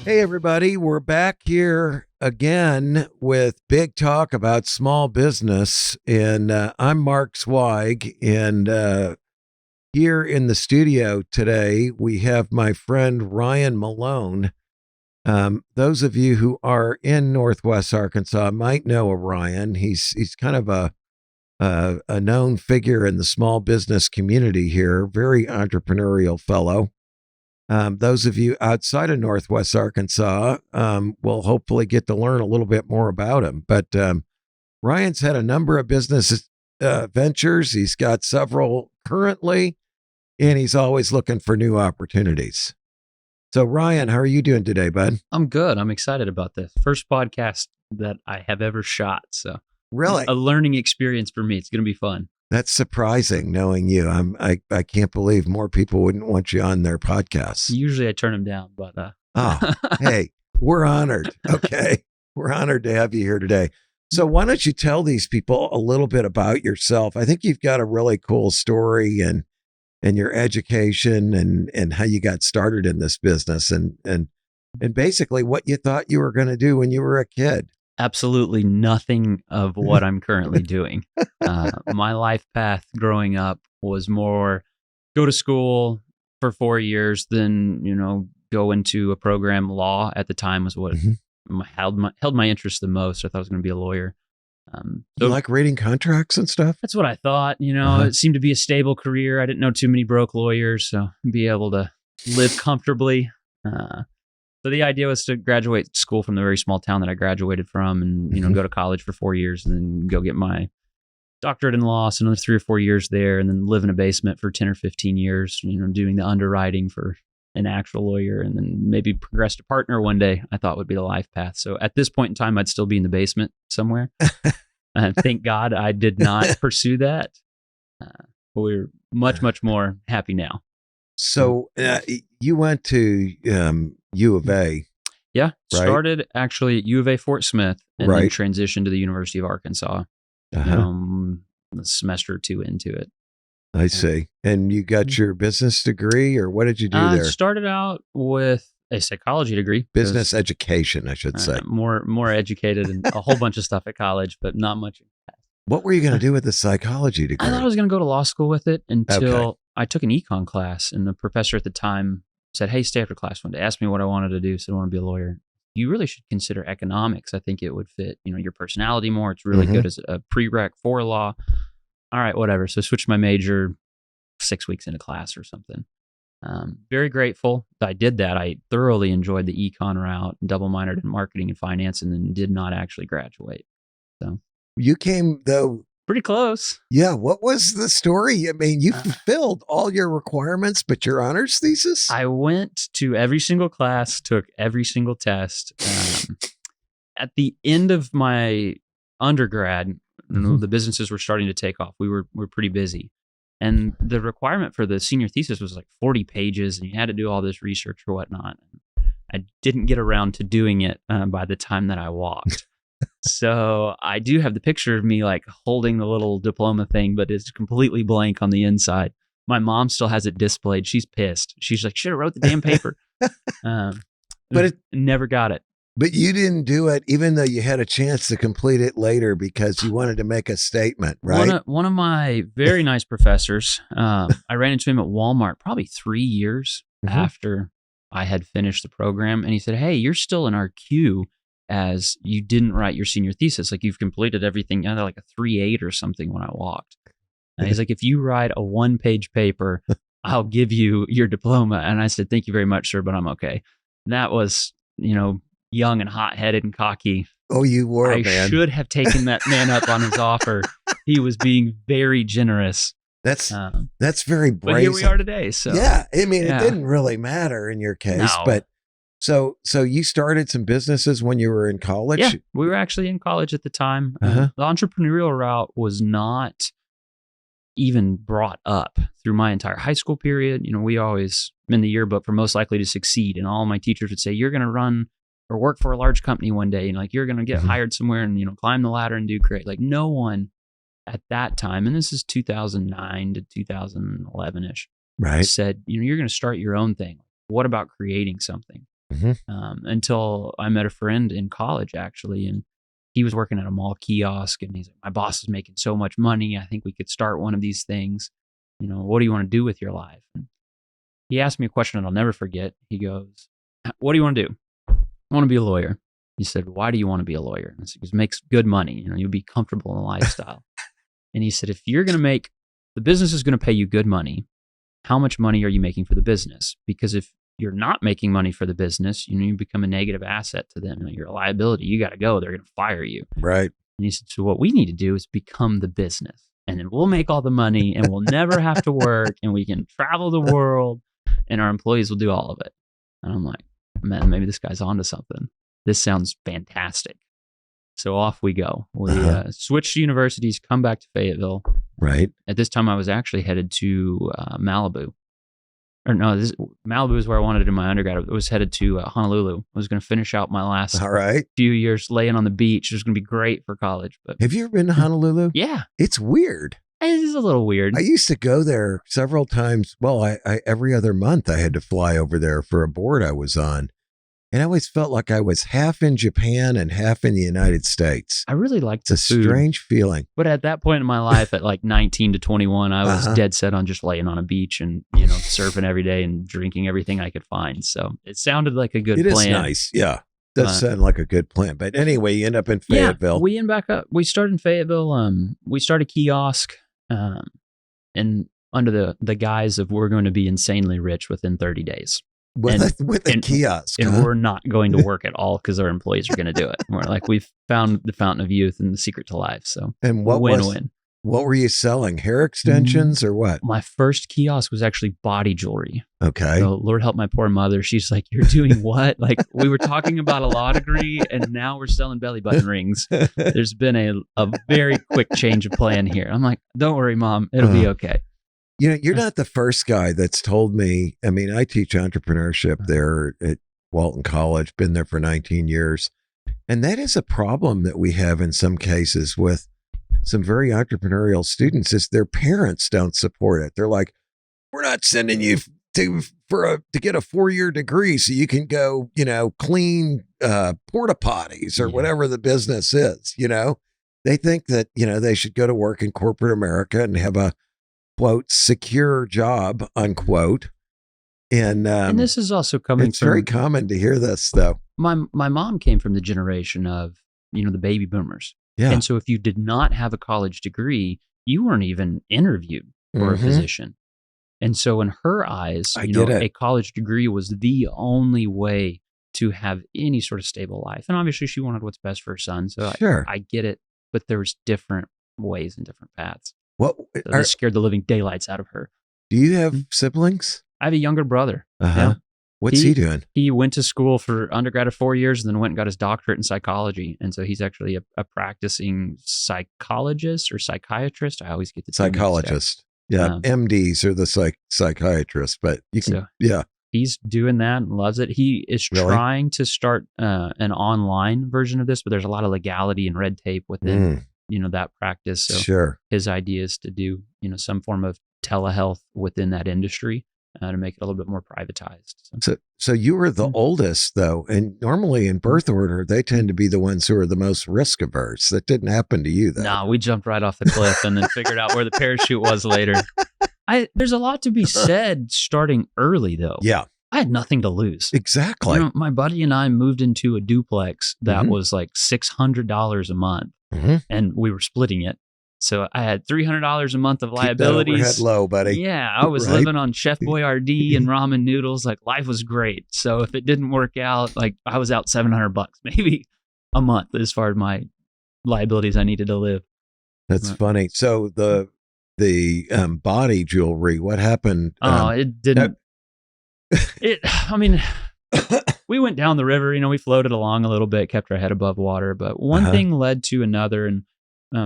Hey, everybody, we're back here again with big talk about small business. And I'm Mark Zweig. And here in the studio today, we have my friend Ryan Malone. Those of you who are in Northwest Arkansas might know of Ryan. He's kind of a known figure in the small business community here, very entrepreneurial fellow. Those of you outside of Northwest Arkansas will hopefully get to learn a little bit more about him. But Ryan's had a number of business ventures. He's got several currently, and he's always looking for new opportunities. So, Ryan, how are you doing today, bud? I'm good. I'm excited about this. First podcast that I have ever shot. So, really, a learning experience for me. It's going to be fun. That's surprising, knowing you. I can't believe more people wouldn't want you on their podcasts. Usually I turn them down, but hey, we're honored. Okay, we're honored to have you here today. So why don't you tell these people a little bit about yourself? I think you've got a really cool story and your education and how you got started in this business and basically what you thought you were going to do when you were a kid. Absolutely nothing of what I'm currently doing. My life path growing up was more go to school for 4 years, then, go into a program. Law at the time was what held my interest the most. I thought I was going to be a lawyer. You like reading contracts and stuff? That's what I thought. It seemed to be a stable career. I didn't know too many broke lawyers, so be able to live comfortably. So the idea was to graduate school from the very small town that I graduated from and, go to college for 4 years and then go get my doctorate in law, so another 3 or 4 years there, and then live in a basement for 10 or 15 years, doing the underwriting for an actual lawyer, and then maybe progress to partner one day, I thought would be the life path. So at this point in time, I'd still be in the basement somewhere. Thank God I did not pursue that. We're much, much more happy now. So you went to U of A. Yeah, right? Started actually at U of A Fort Smith and then transitioned to the University of Arkansas. A semester or two into it. I see. And you got your business degree, or what did you do there? I started out with a psychology degree. Business education, I should say. More educated and a whole bunch of stuff at college, but not much. What were you going to do with the psychology degree? I thought I was going to go to law school with it until I took an econ class, and the professor at the time said, "Hey, stay after class one day." Asked me what I wanted to do. Said I want to be a lawyer. You really should consider economics. I think it would fit, your personality more. It's really good as a prereq for law. All right, whatever. So I switched my major 6 weeks into class or something. Very grateful that I did that. I thoroughly enjoyed the econ route, double minored in marketing and finance, and then did not actually graduate. So you came though. Pretty close. Yeah. What was the story? I mean, you fulfilled all your requirements, but your honors thesis? I went to every single class, took every single test. At the end of my undergrad, the businesses were starting to take off. We were pretty busy. And the requirement for the senior thesis was like 40 pages, and you had to do all this research or whatnot. I didn't get around to doing it by the time that I walked. So I do have the picture of me like holding the little diploma thing, but it's completely blank on the inside. My mom still has it displayed. She's pissed. She's like, should have wrote the damn paper. But it never got it. But you didn't do it, even though you had a chance to complete it later because you wanted to make a statement, right? One of my very nice professors, I ran into him at Walmart probably 3 years after I had finished the program. And he said, "Hey, you're still in our queue as you didn't write your senior thesis. Like you've completed everything." I had like a 3.8 or something when I walked. And he's like, "If you write a 1-page paper, I'll give you your diploma." And I said, "Thank you very much, sir, but I'm okay." And that was, young and hot-headed and cocky. Oh, you were, man. I should have taken that man up on his offer. He was being very generous. That's very brazen. But here we are today. So yeah, I mean, it didn't really matter in your case, but so you started some businesses when you were in college? Yeah, we were actually in college at the time. The entrepreneurial route was not even brought up through my entire high school period. We always in the yearbook for most likely to succeed, and all my teachers would say, "You're going to run or work for a large company one day, and like you're going to get hired somewhere and climb the ladder and do great." Like no one at that time, and this is 2009 to 2011ish, right, said, you're going to start your own thing. What about creating something? until I met a friend in college, actually. And he was working at a mall kiosk, and he's like, my boss is making so much money. I think we could start one of these things. What do you want to do with your life? And he asked me a question that I'll never forget. He goes, what do you want to do? I want to be a lawyer. He said, why do you want to be a lawyer? And I said, because it makes good money. You'll be comfortable in the lifestyle. And he said, if you're going to make, the business is going to pay you good money, how much money are you making for the business? Because if you're not making money for the business, you become a negative asset to them. You're a liability. You got to go. They're going to fire you. Right. And he said, so what we need to do is become the business. And then we'll make all the money and we'll never have to work and we can travel the world and our employees will do all of it. And I'm like, man, maybe this guy's onto something. This sounds fantastic. So off we go. We switched universities, come back to Fayetteville. Right. At this time, I was actually headed to Malibu. Or no, Malibu is where I wanted to do my undergrad. I was headed to Honolulu. I was going to finish out my last few years laying on the beach. It was going to be great for college. But have you ever been to Honolulu? Yeah. It's weird. It is a little weird. I used to go there several times. Well, I every other month I had to fly over there for a board I was on. And I always felt like I was half in Japan and half in the United States. I really liked the food. It's a strange feeling. But at that point in my life, at like 19 to 21, I was dead set on just laying on a beach and, surfing every day and drinking everything I could find. So it sounded like a good plan. It is nice. Yeah. Does sound like a good plan. But anyway, you end up in Fayetteville. Yeah, we end back up. We started in Fayetteville. We started a kiosk and under the guise of we're going to be insanely rich within 30 days. With a kiosk. And we're not going to work at all because our employees are going to do it. And we're like, we've found the fountain of youth and the secret to life. So and win-win. What were you selling? Hair extensions or what? My first kiosk was actually body jewelry. Okay. So Lord help my poor mother. She's like, you're doing what? Like we were talking about a law degree and now we're selling belly button rings. There's been a very quick change of plan here. I'm like, don't worry, Mom. It'll be okay. You're not the first guy that's told me. I mean, I teach entrepreneurship there at Walton College, been there for 19 years. And that is a problem that we have in some cases with some very entrepreneurial students is their parents don't support it. They're like, we're not sending you to get a 4-year degree so you can go, clean porta potties or whatever the business is. They think that, they should go to work in corporate America and have a quote, secure job, unquote. And this is also coming it's very common to hear this, though. My mom came from the generation of, the baby boomers. Yeah. And so if you did not have a college degree, you weren't even interviewed for a position. And so in her eyes, a college degree was the only way to have any sort of stable life. And obviously she wanted what's best for her son. So sure. I get it. But there's different ways and different paths. So they scared the living daylights out of her. Do you have siblings? I have a younger brother. Yeah. What's he doing? He went to school for undergrad of 4 years and then went and got his doctorate in psychology. And so he's actually a practicing psychologist or psychiatrist. I always get the psychologist. Yeah. MDs are the psychiatrists, but you can, He's doing that and loves it. He is trying to start an online version of this, but there's a lot of legality and red tape within that practice. So sure. His idea is to do, some form of telehealth within that industry to make it a little bit more privatized. So you were the oldest though. And normally in birth order, they tend to be the ones who are the most risk averse. That didn't happen to you though. No, we jumped right off the cliff and then figured out where the parachute was later. There's a lot to be said starting early though. Yeah. I had nothing to lose. Exactly. My buddy and I moved into a duplex that was like $600 a month. And we were splitting it. So I had $300 a month of liabilities. Keep that overhead low, buddy. Yeah, I was living on Chef Boyardee and ramen noodles. Like life was great. So if it didn't work out, like I was out $700 maybe a month as far as my liabilities I needed to live. That's funny. So the body jewelry, what happened? It didn't. We went down the river, we floated along a little bit, kept our head above water, but one thing led to another. And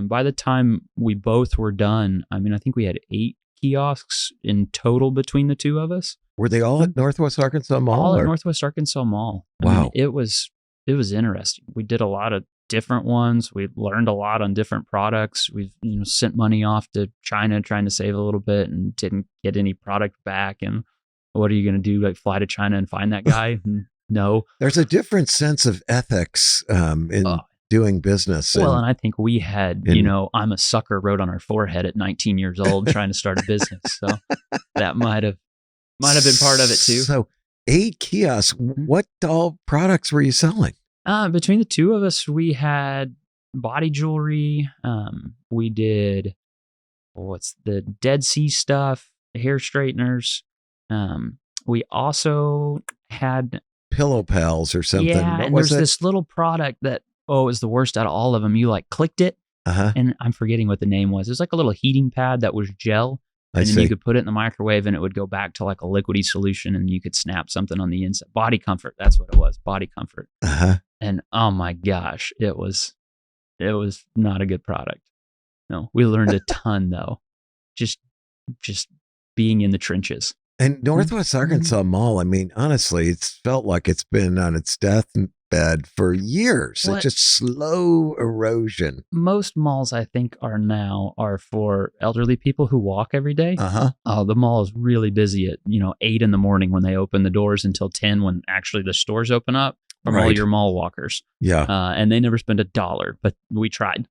by the time we both were done, I think we had 8 kiosks in total between the two of us. Were they all at Northwest Arkansas Mall? All at Northwest Arkansas Mall. Wow. It was interesting. We did a lot of different ones. We learned a lot on different products. We've sent money off to China trying to save a little bit and didn't get any product back. And what are you going to do? Like fly to China and find that guy? No. There's a different sense of ethics in doing business. Well, and I think we had, I'm a sucker wrote on our forehead at 19 years old trying to start a business. So that might have been part of it too. So 8 kiosks, what all products were you selling? Between the two of us, we had body jewelry. We did what's the Dead Sea stuff, hair straighteners. We also had Pillow Pals or something. Yeah, and there's this little product that it was the worst out of all of them. You like clicked it, and I'm forgetting what the name was. It was like a little heating pad that was gel, and then you could put it in the microwave, and it would go back to like a liquidy solution, and you could snap something on the inside. Body Comfort, that's what it was. Body Comfort. And oh my gosh, it was not a good product. No, we learned a ton though, just being in the trenches. And Northwest Arkansas Mall, I mean, honestly, it's felt like it's been on its deathbed for years. It's just slow erosion. Most malls, I think, are for elderly people who walk every day. Oh, the mall is really busy at 8 in the morning when they open the doors until 10 when actually the stores open up from all your mall walkers. Yeah, and they never spend $1, but we tried.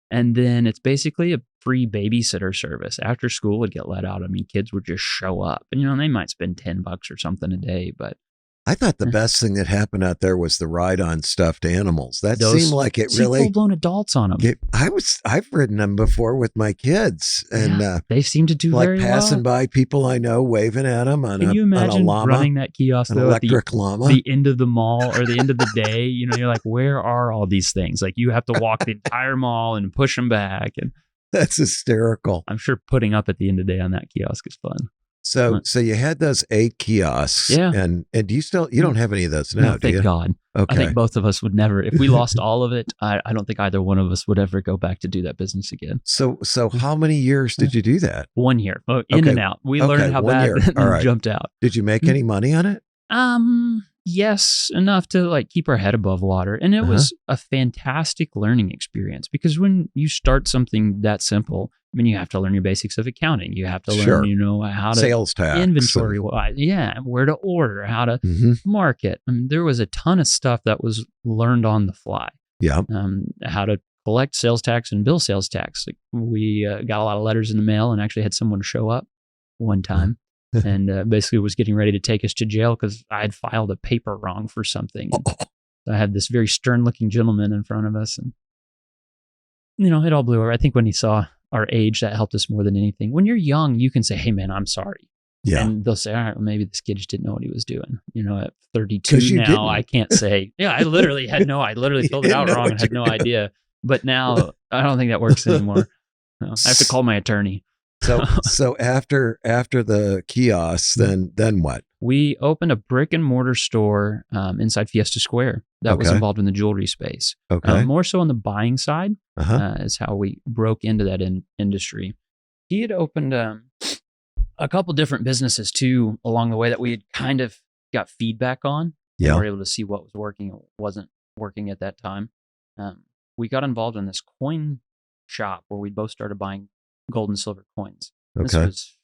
And then it's basically a free babysitter service. After school would get let out, I mean, kids would just show up. And, they might spend $10 or something a day. But I thought the best thing that happened out there was the ride on stuffed animals. That seemed like it really... full-blown adults on them. I've ridden them before with my kids. And they seem to do very well. Like passing by people I know, waving at them on Can you imagine on a llama, running that kiosk an electric llama? The end of the mall or the end of the day? You're like, where are all these things? Like you have to walk the entire mall and push them back. And that's hysterical. I'm sure putting up at the end of the day on that kiosk is fun. So you had those 8 kiosks, and do you don't have any of those now, no, do you? Thank God. Okay. I think both of us would never, if we lost all of it, I don't think either one of us would ever go back to do that business again. So how many years did you do that? 1 year, in and out. We learned how bad and jumped out. Did you make any money on it? Yes, enough to like keep our head above water. And it was a fantastic learning experience because when you start something that simple, I mean, you have to learn your basics of accounting. You have to learn, how to sales tax, inventory, where to order, how to market. I mean, there was a ton of stuff that was learned on the fly. Yeah. How to collect sales tax and bill sales tax. Like we got a lot of letters in the mail and actually had someone show up one time. And basically was getting ready to take us to jail because I had filed a paper wrong for something. So I had this very stern-looking gentleman in front of us, and it all blew over. I think when he saw our age, that helped us more than anything. When you're young, you can say, "Hey, man, I'm sorry," and they'll say, "All right, well, maybe this kid just didn't know what he was doing." At 32 now, I can't say, "Yeah, I literally filled it out wrong and had no idea." But now I don't think that works anymore. No, I have to call my attorney. So after the kiosks, then what? We opened a brick and mortar store inside Fiesta Square that was involved in the jewelry space. More so on the buying side is how we broke into that industry. He had opened a couple different businesses too along the way that we had kind of got feedback on. Yeah, we were able to see what was working and what wasn't working at that time. We got involved in this coin shop where we both started buying gold and silver coins. This was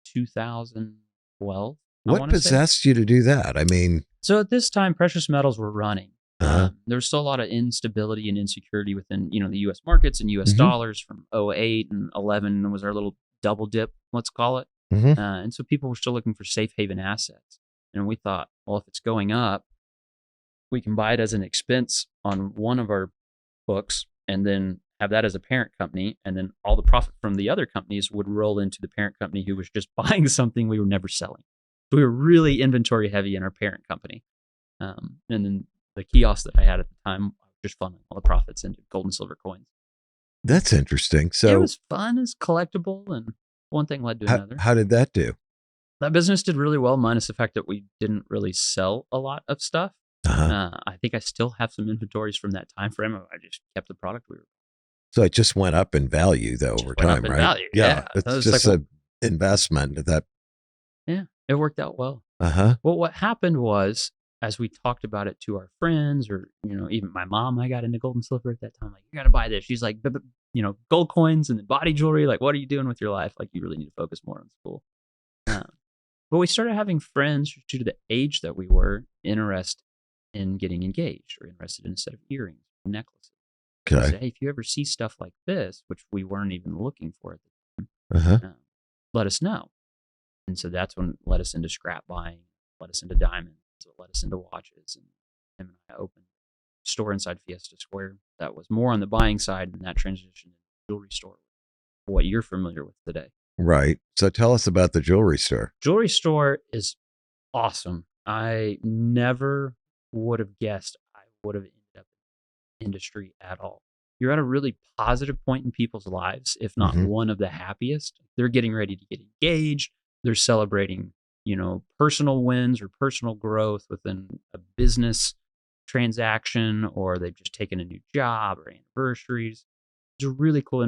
2012. What possessed you to do that? I mean, so at this time, precious metals were running. There was still a lot of instability and insecurity within, the U.S. markets and U.S. dollars from 2008 and 11 was our little double dip, let's call it. And so people were still looking for safe haven assets. And we thought, well, if it's going up, we can buy it as an expense on one of our books and then have that as a parent company, and then all the profit from the other companies would roll into the parent company who was just buying something we were never selling. So we were really inventory heavy in our parent company. And then the kiosk that I had at the time, just funneling all the profits into gold and silver coins. That's interesting. So it was fun, it's collectible, and one thing led to another. How did that do? That business did really well, minus the fact that we didn't really sell a lot of stuff. I think I still have some inventories from that time frame. I just kept the product we were. So it just went up in value though over time, right? Value. Yeah, it's just an investment that. Yeah, it worked out well. Well, what happened was, as we talked about it to our friends, or even my mom, I got into gold and silver at that time. Like, you got to buy this. She's like, gold coins and then body jewelry. Like, what are you doing with your life? Like, you really need to focus more on school. But we started having friends due to the age that we were interested in getting engaged or interested in a set of earrings, necklaces. We Okay. said, hey, if you ever see stuff like this, which we weren't even looking for at the Uh-huh. time, let us know. And so that's when it led us into scrap buying, led us into diamonds, it led us into watches. And him and I opened a store inside Fiesta Square that was more on the buying side, and that transitioned into a jewelry store, what you're familiar with today. Right. So tell us about the jewelry store. Jewelry store is awesome. I never would have guessed I would have ended up in the industry at all. You're at a really positive point in people's lives, if not Mhm. one of the happiest. They're getting ready to get engaged. They're celebrating, personal wins or personal growth within a business transaction, or they've just taken a new job or anniversaries. It's a really cool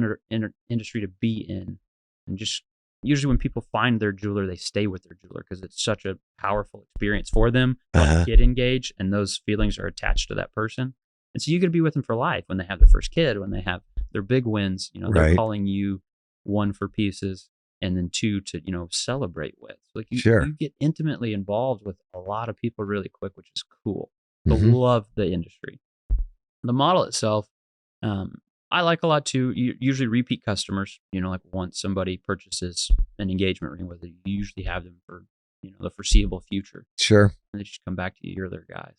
industry to be in. And just usually when people find their jeweler, they stay with their jeweler because it's such a powerful experience for them to Uh-huh. get engaged, and those feelings are attached to that person. And so you get to be with them for life when they have their first kid, when they have their big wins. They're Right. calling you, one, for pieces, and then two, to celebrate with. Like Sure. you get intimately involved with a lot of people really quick, which is cool. But Mhm. love the industry. The model itself, I like a lot too. Usually repeat customers, like once somebody purchases an engagement ring with it, you usually have them for, the foreseeable future. Sure. And they just come back to you. You're their guys.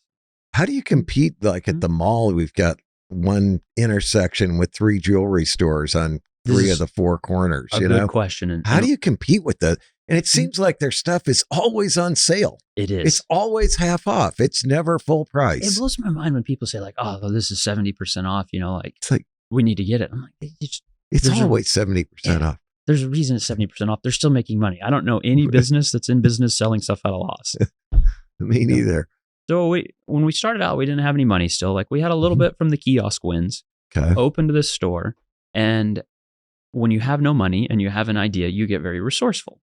How do you compete? Like at the mall, we've got one intersection with 3 jewelry stores on This 3 is of the 4 corners, a good question. And How do you compete with that? And it seems like their stuff is always on sale. it It's is. always half off. It's never full It price. blows my mind when people say like, "Oh, well, this is 70% off." It's like, We need to get it. I'm like, it's There's a- always 70% off. there's a reason it's 70% off. They're still making money. I don't know any business that's in business selling stuff at a loss. Me neither. So when we started out, we didn't have any money still. Like we had a little bit from the kiosk wins, Okay. opened this store. And when you have no money and you have an idea, you get very resourceful.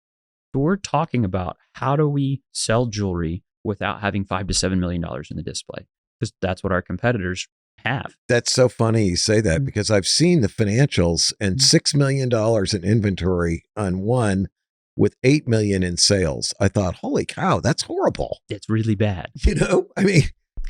So we're talking about how do we sell jewelry without having $5 to $7 million in the display? Because that's what our competitors have. That's so funny you say that because I've seen the financials and $6 million in inventory on one with 8 million in sales. I thought, holy cow, that's horrible. It's really bad. I mean,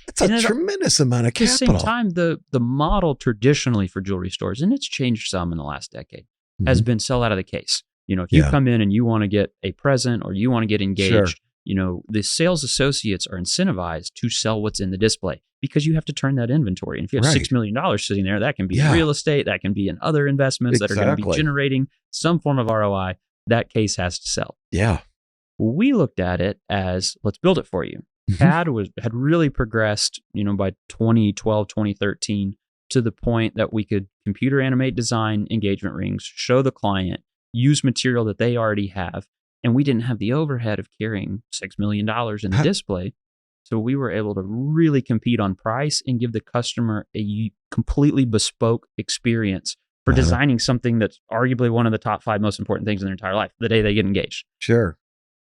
that's And a at tremendous amount of At the capital. same time, the model traditionally for jewelry stores, and it's changed some in the last decade, has been sell out of the case. If you come in and you want to get a present or you want to get engaged, the sales associates are incentivized to sell what's in the display because you have to turn that inventory. And if you have $6 million sitting there, that can be in real estate, that can be in other investments that are going to be generating some form of ROI. That case has to sell. Yeah. We looked at it as, let's build it for you. CAD had really progressed, by 2012, 2013, to the point that we could computer animate design engagement rings, show the client, use material that they already have. And we didn't have the overhead of carrying $6 million in the display. So we were able to really compete on price and give the customer a completely bespoke experience for designing something that's arguably one of the top 5 most important things in their entire life, the day they get engaged. Sure.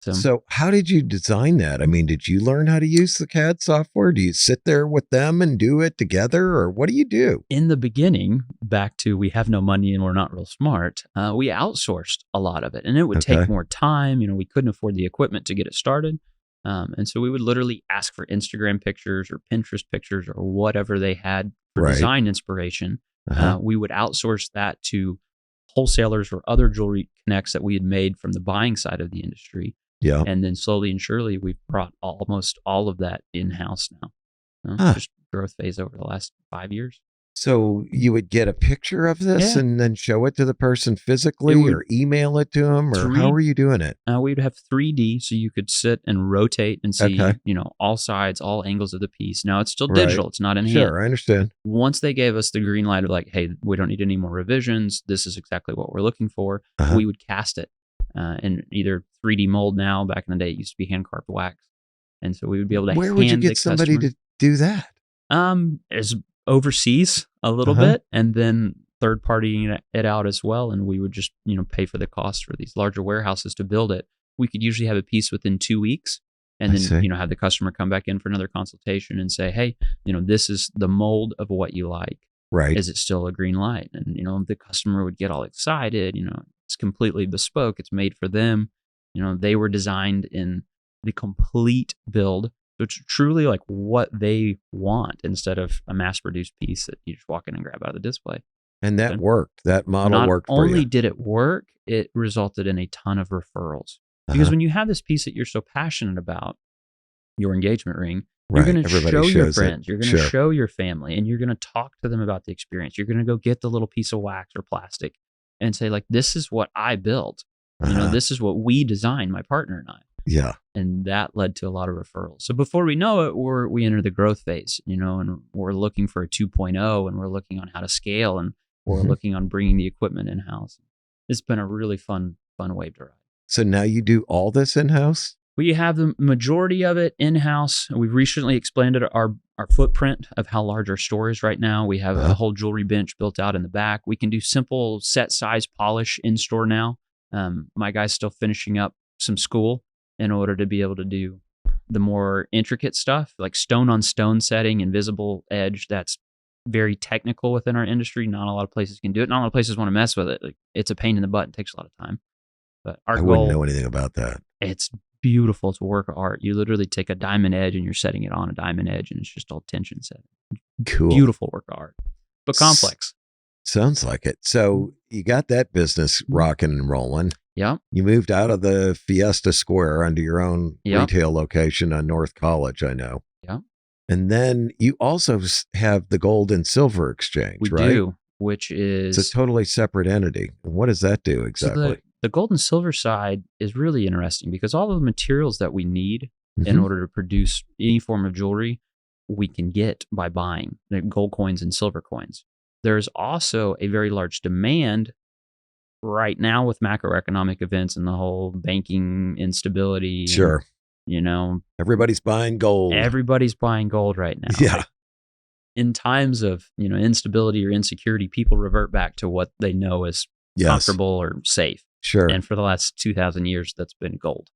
So how did you design that? I mean, did you learn how to use the CAD software? Do you sit there with them and do it together, or what do you do? In the beginning, back to we have no money and we're not real smart, we outsourced a lot of it, and it would take more time. We couldn't afford the equipment to get it started. And so we would literally ask for Instagram pictures or Pinterest pictures or whatever they had for design inspiration. We would outsource that to wholesalers or other jewelry connects that we had made from the buying side of the industry. Yeah. And then slowly and surely, we've brought almost all of that in-house now. Just growth phase over the last 5 years. So you would get a picture of this and then show it to the person physically or email it to them, or how were you doing it? We'd have 3D, so you could sit and rotate and see, all sides, all angles of the piece. Now it's still digital; it's not in hand. Sure, I understand. Once they gave us the green light of like, hey, we don't need any more revisions. This is exactly what we're looking for. We would cast it in either 3D mold. Now, back in the day, it used to be hand carved wax, and so we would be able to. Where would you get somebody to do that? As overseas a little bit, and then third partying it out as well. And we would just, pay for the cost for these larger warehouses to build it. We could usually have a piece within 2 weeks, and then, have the customer come back in for another consultation and say, hey, this is the mold of what you like. Right. Is it still a green light? And, the customer would get all excited. It's completely bespoke. It's made for them. They were designed in the complete build. So it's truly like what they want instead of a mass-produced piece that you just walk in and grab out of the display. And that worked. That model worked for you. Not only did it work, it resulted in a ton of referrals. Because when you have this piece that you're so passionate about, your engagement ring, you're going to show your friends, you're going to show your family, and you're going to talk to them about the experience. You're going to go get the little piece of wax or plastic and say, like, this is what I built. This is what we designed, my partner and I. Yeah. And that led to a lot of referrals. So before we know it, we enter the growth phase, and we're looking for a 2.0, and we're looking on how to scale, and we're looking on bringing the equipment in-house. It's been a really fun wave to ride. So now you do all this in-house? We have the majority of it in-house. We've recently expanded our footprint of how large our store is right now. We have a whole jewelry bench built out in the back. We can do simple set size polish in store now. My guy's still finishing up some school in order to be able to do the more intricate stuff, like stone on stone setting, invisible edge. That's very technical within our industry. Not a lot of places can do it. Not a lot of places want to mess with it. Like, it's a pain in the butt. It takes a lot of time. But I wouldn't know anything about that. It's beautiful. It's a work of art. You literally take a diamond edge and you're setting it on a diamond edge, and it's just all tension set. Cool. Beautiful work of art, but complex. Sounds like it. So you got that business rocking and rolling. Yeah. You moved out of the Fiesta Square onto your own retail location on North College, I know. Yeah. And then you also have the gold and silver exchange, we right? do, which is... It's a totally separate entity. What does that do exactly? So the gold and silver side is really interesting because all of the materials that we need in order to produce any form of jewelry, we can get by buying the gold coins and silver coins. There's also a very large demand right now with macroeconomic events and the whole banking instability. Sure. And, everybody's buying gold. Everybody's buying gold right now. Yeah. Like, in times of, instability or insecurity, people revert back to what they know is comfortable or safe. Sure. And for the last 2,000 years, that's been gold.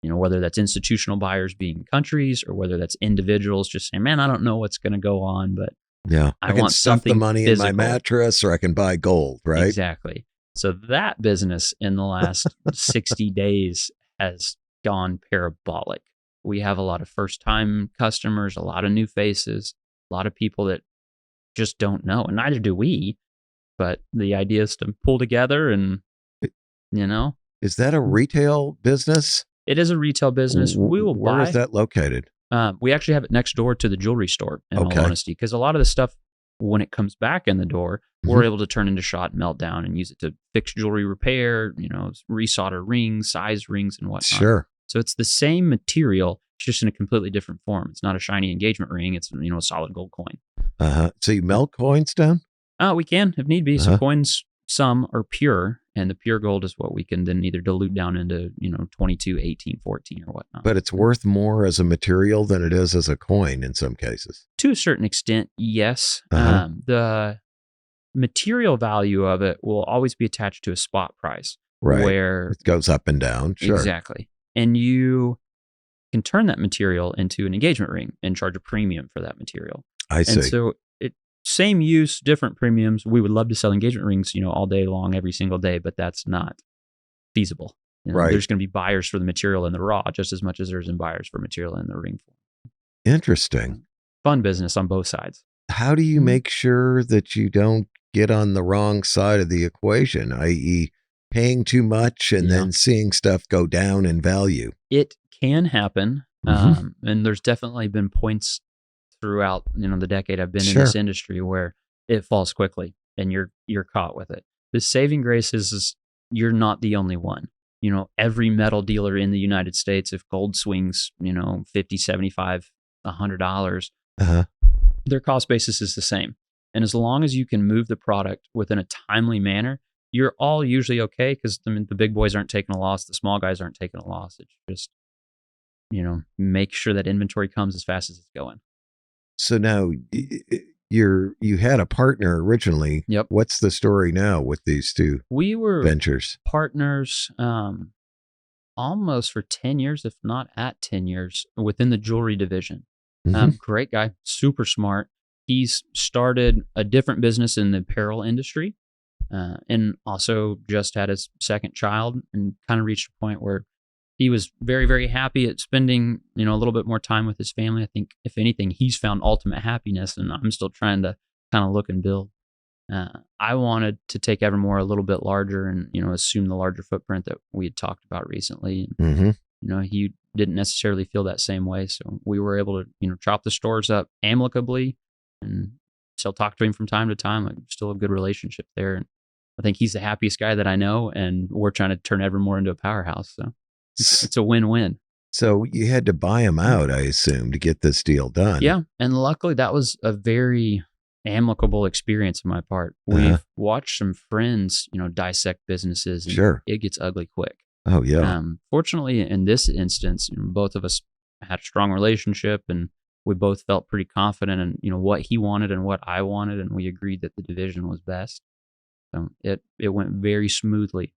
Whether that's institutional buyers being countries or whether that's individuals just saying, man, I don't know what's going to go on, but I can want stuff something the money physical. in my mattress, or I can buy gold, right? Exactly. So that business in the last 60 days has gone parabolic. We have a lot of first-time customers, a lot of new faces, a lot of people that just don't know, and neither do we. But the idea is to pull together and, Is that a retail business? It is a retail business. We will buy. Where is that located? We actually have it next door to the jewelry store, in all honesty, because a lot of the stuff, when it comes back in the door, we're able to turn into shot and melt down and use it to fix jewelry repair, resolder rings, size rings, and whatnot. Sure. So it's the same material, just in a completely different form. It's not a shiny engagement ring. It's, a solid gold coin. So you melt coins down? We can, if need be. So coins, some are pure, and the pure gold is what we can then either dilute down into, 22, 18, 14 or whatnot. But it's worth more as a material than it is as a coin in some cases. To a certain extent, yes. The material value of it will always be attached to a spot price. Right. Where it goes up and down. Sure. Exactly. And you can turn that material into an engagement ring and charge a premium for that material. I see. And so same use, different premiums. We would love to sell engagement rings, all day long, every single day, but that's not feasible. Right. There's going to be buyers for the material in the raw just as much as there's buyers for material in the ring form. Interesting. Fun business on both sides. How do you make sure that you don't get on the wrong side of the equation, i.e., paying too much and then seeing stuff go down in value? It can happen. And there's definitely been points throughout, the decade I've been in this industry where it falls quickly and you're caught with it. The saving grace is you're not the only one. Every metal dealer in the United States, if gold swings, $50, $75, $100, their cost basis is the same. And as long as you can move the product within a timely manner, you're all usually okay because the big boys aren't taking a loss. The small guys aren't taking a loss. It's just, make sure that inventory comes as fast as it's going. So now you had a partner originally. Yep. What's the story now with these two We were ventures? partners almost for 10 years, if not at 10 years, within the jewelry division. Great guy, super smart. He's started a different business in the apparel industry and also just had his second child and kind of reached a point where he was very, very happy at spending, a little bit more time with his family. I think, if anything, he's found ultimate happiness, and I'm still trying to kind of look and build. I wanted to take Evermore a little bit larger and, assume the larger footprint that we had talked about recently. And, he didn't necessarily feel that same way. So we were able to, chop the stores up amicably and still talk to him from time to time. Like, still a good relationship there. And I think he's the happiest guy that I know. And we're trying to turn Evermore into a powerhouse. So it's a win-win. So you had to buy him out, I assume, to get this deal done. Yeah. And luckily that was a very amicable experience on my part. We've watched some friends, dissect businesses, and sure, it gets ugly quick. Oh yeah. Fortunately, in this instance, both of us had a strong relationship, and we both felt pretty confident in, what he wanted and what I wanted, and we agreed that the division was best. So it went very smoothly.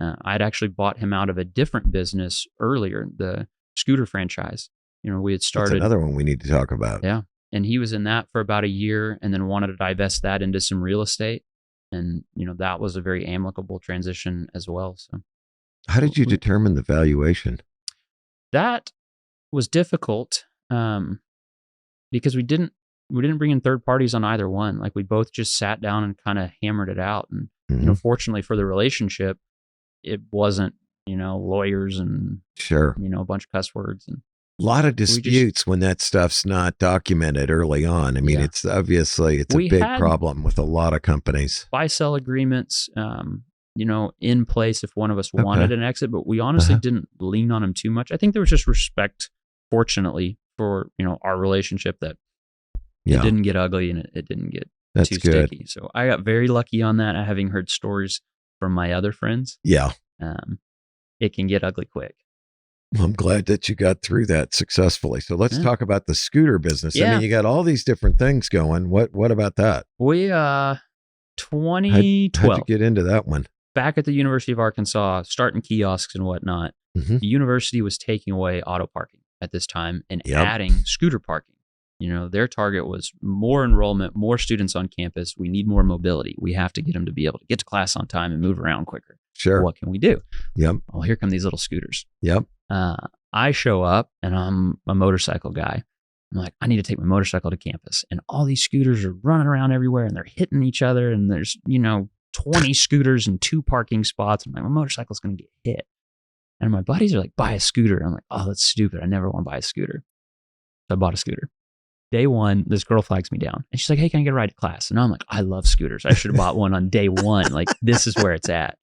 I'd actually bought him out of a different business earlier, the scooter franchise. We had started. That's another one we need to talk about. Yeah. And he was in that for about a year and then wanted to divest that into some real estate. And, that was a very amicable transition as well. So how did you determine the valuation? That was difficult because we didn't bring in third parties on either one. Like, we both just sat down and kind of hammered it out. And, fortunately for the relationship, it wasn't, lawyers and, sure, a bunch of cuss words. And a lot of disputes when that stuff's not documented early on. I mean, it's obviously a big problem with a lot of companies. Buy-sell agreements, in place if one of us wanted an exit, but we honestly didn't lean on them too much. I think there was just respect, fortunately, for, our relationship, that it didn't get ugly and it didn't get too sticky. So I got very lucky on that, having heard stories from my other friends. Yeah. It can get ugly quick. Well, I'm glad that you got through that successfully. So let's talk about the scooter business. I mean, you got all these different things going. What about that? We 2012. How'd you get into that one? Back at the University of Arkansas, starting kiosks and whatnot. The university was taking away auto parking at this time and adding scooter parking. Their target was more enrollment, more students on campus. We need more mobility. We have to get them to be able to get to class on time and move around quicker. Sure. What can we do? Yep. Well, here come these little scooters. Yep. I show up and I'm a motorcycle guy. I'm like, I need to take my motorcycle to campus. And all these scooters are running around everywhere and they're hitting each other. And there's, 20 scooters and 2 parking spots. I'm like, my motorcycle's going to get hit. And my buddies are like, buy a scooter. I'm like, oh, that's stupid. I never want to buy a scooter. So I bought a scooter. Day one, this girl flags me down. And she's like, hey, can I get a ride to class? And I'm like, I love scooters. I should have bought one on day one. Like, this is where it's at.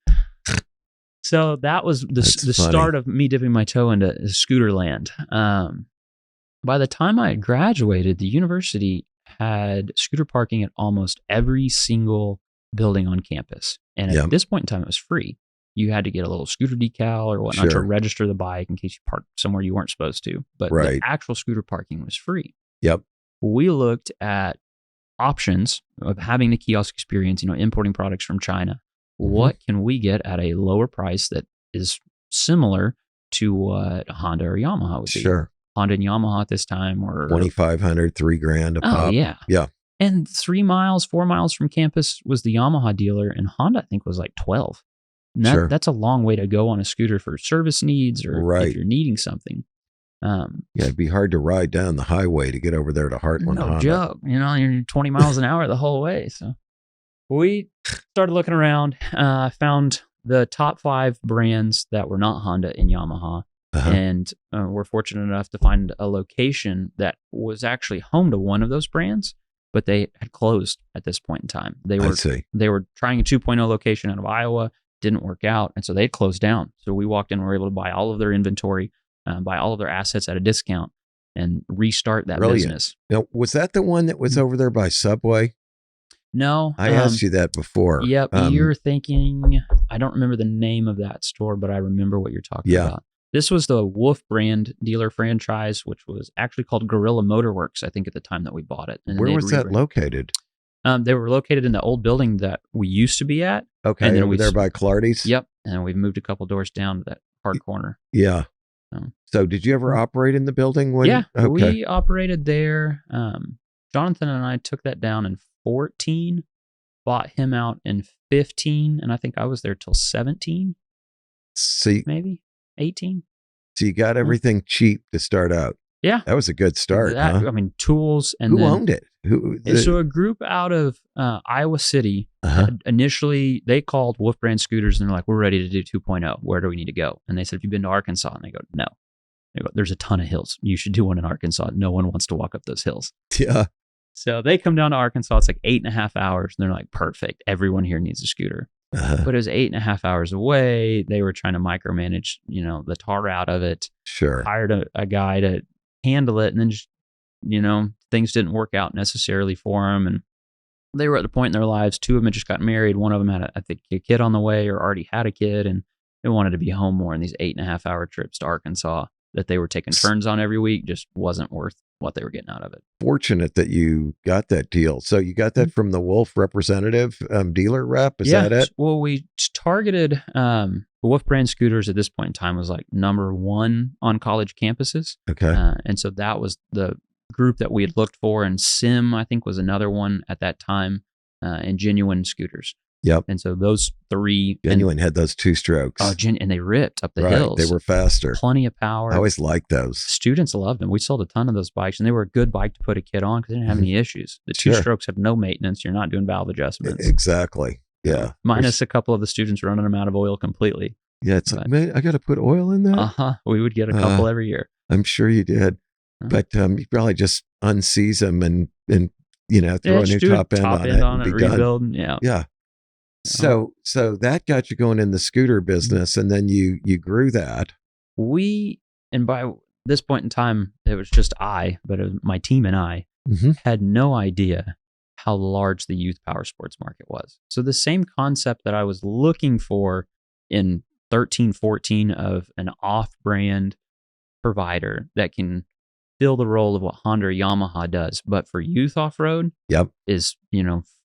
So that was the start of me dipping my toe into scooter land. By the time I had graduated, the university had scooter parking at almost every single building on campus. And at this point in time, it was free. You had to get a little scooter decal or whatnot to register the bike in case you parked somewhere you weren't supposed to. But the actual scooter parking was free. Yep. We looked at options of having the kiosk experience, importing products from China. What can we get at a lower price that is similar to what Honda or Yamaha would be? Sure. Honda and Yamaha at this time were $2,500, $3,000 a pop. Oh, yeah. Yeah. And 4 miles from campus was the Yamaha dealer, and Honda, I think, was like 12. And that's a long way to go on a scooter for service needs or if you're needing something. It'd be hard to ride down the highway to get over there to Heartland. No joke. You're 20 miles an hour the whole way. So we started looking around, found the top 5 brands that were not Honda and Yamaha. And we're fortunate enough to find a location that was actually home to one of those brands, but they had closed at this point in time. They were trying a 2.0 location out of Iowa, didn't work out, and so they had closed down. So we walked in and were able to buy all of their inventory, buy all of their assets at a discount, and restart that business. Now, was that the one that was over there by Subway? No. I asked you that before. Yep. You're thinking, I don't remember the name of that store, but I remember what you're talking about. This was the Wolf brand dealer franchise, which was actually called Gorilla Motorworks, I think, at the time that we bought it. And where was that located? They were located in the old building that we used to be at. Okay, and then over there by Clardy's? Yep. And we've moved a couple doors down to that hard corner. Yeah. So did you ever operate in the building? We operated there. Jonathan and I took that down in 14, bought him out in 15, and I think I was there till 17. See, maybe 18. So you got everything cheap to start out. Yeah. That was a good start, huh? I mean, tools. And Who owned it? So a group out of Iowa City, Uh-huh. initially they called Wolf Brand Scooters and they're like, we're ready to do 2.0. Where do we need to go? And they said, have you been to Arkansas? And they go, no. They go, there's a ton of hills. You should do one in Arkansas. No one wants to walk up those hills. Yeah. So they come down to Arkansas. It's like 8.5 hours. And they're like, perfect. Everyone here needs a scooter. Uh-huh. But it was 8.5 hours away. They were trying to micromanage, the tar out of it. Sure. Hired a guy to handle it. And then just, things didn't work out necessarily for them. And they were at the point in their lives, two of them had just got married. One of them had, a kid on the way or already had a kid. And they wanted to be home more. And these 8.5 hour trips to Arkansas that they were taking turns on every week just wasn't worth what they were getting out of it. Fortunate that you got that deal. So you got that from the Wolf representative, dealer rep? Is that it? Well, we targeted Wolf Brand Scooters at this point in time was like number one on college campuses. Okay. And so that was the group that we had looked for. And Sim, I think, was another one at that time, and Genuine Scooters. Yep. And so those three. Genuine had those 2 strokes. Oh, and they ripped up the hills. They were faster. Plenty of power. I always liked those. Students loved them. We sold a ton of those bikes, and they were a good bike to put a kid on because they didn't have any issues. The 2 strokes have no maintenance. You're not doing valve adjustments. Exactly. Yeah. Minus a couple of the students running them out of oil completely. Yeah. It's like, man, I got to put oil in that. We would get a couple every year. I'm sure you did. But you probably just unseize them and throw a new top end on it and be rebuild. done. Yeah. Yeah. So that got you going in the scooter business, and then you grew that. And by this point in time, it was just but it was my team and I had no idea how large the youth power sports market was. So the same concept that I was looking for in 13, 14 of an off-brand provider that can fill the role of what Honda or Yamaha does, but for youth off-road is,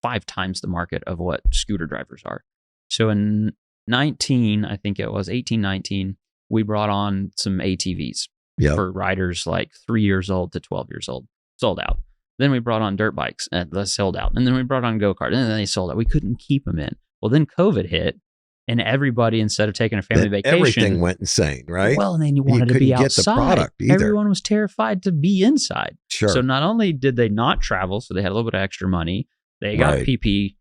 5 times the market of what scooter drivers are. So in 18, 19, we brought on some ATVs for riders like 3 years old to 12 years old, sold out. Then we brought on dirt bikes and they sold out. And then we brought on go-kart and then they sold out. We couldn't keep them in. Well, then COVID hit. And everybody, instead of taking a family vacation, everything went insane, right? Well, and then you wanted to be outside. Get the product either. Everyone was terrified to be inside. Sure. So not only did they not travel, so they had a little bit of extra money, they got PP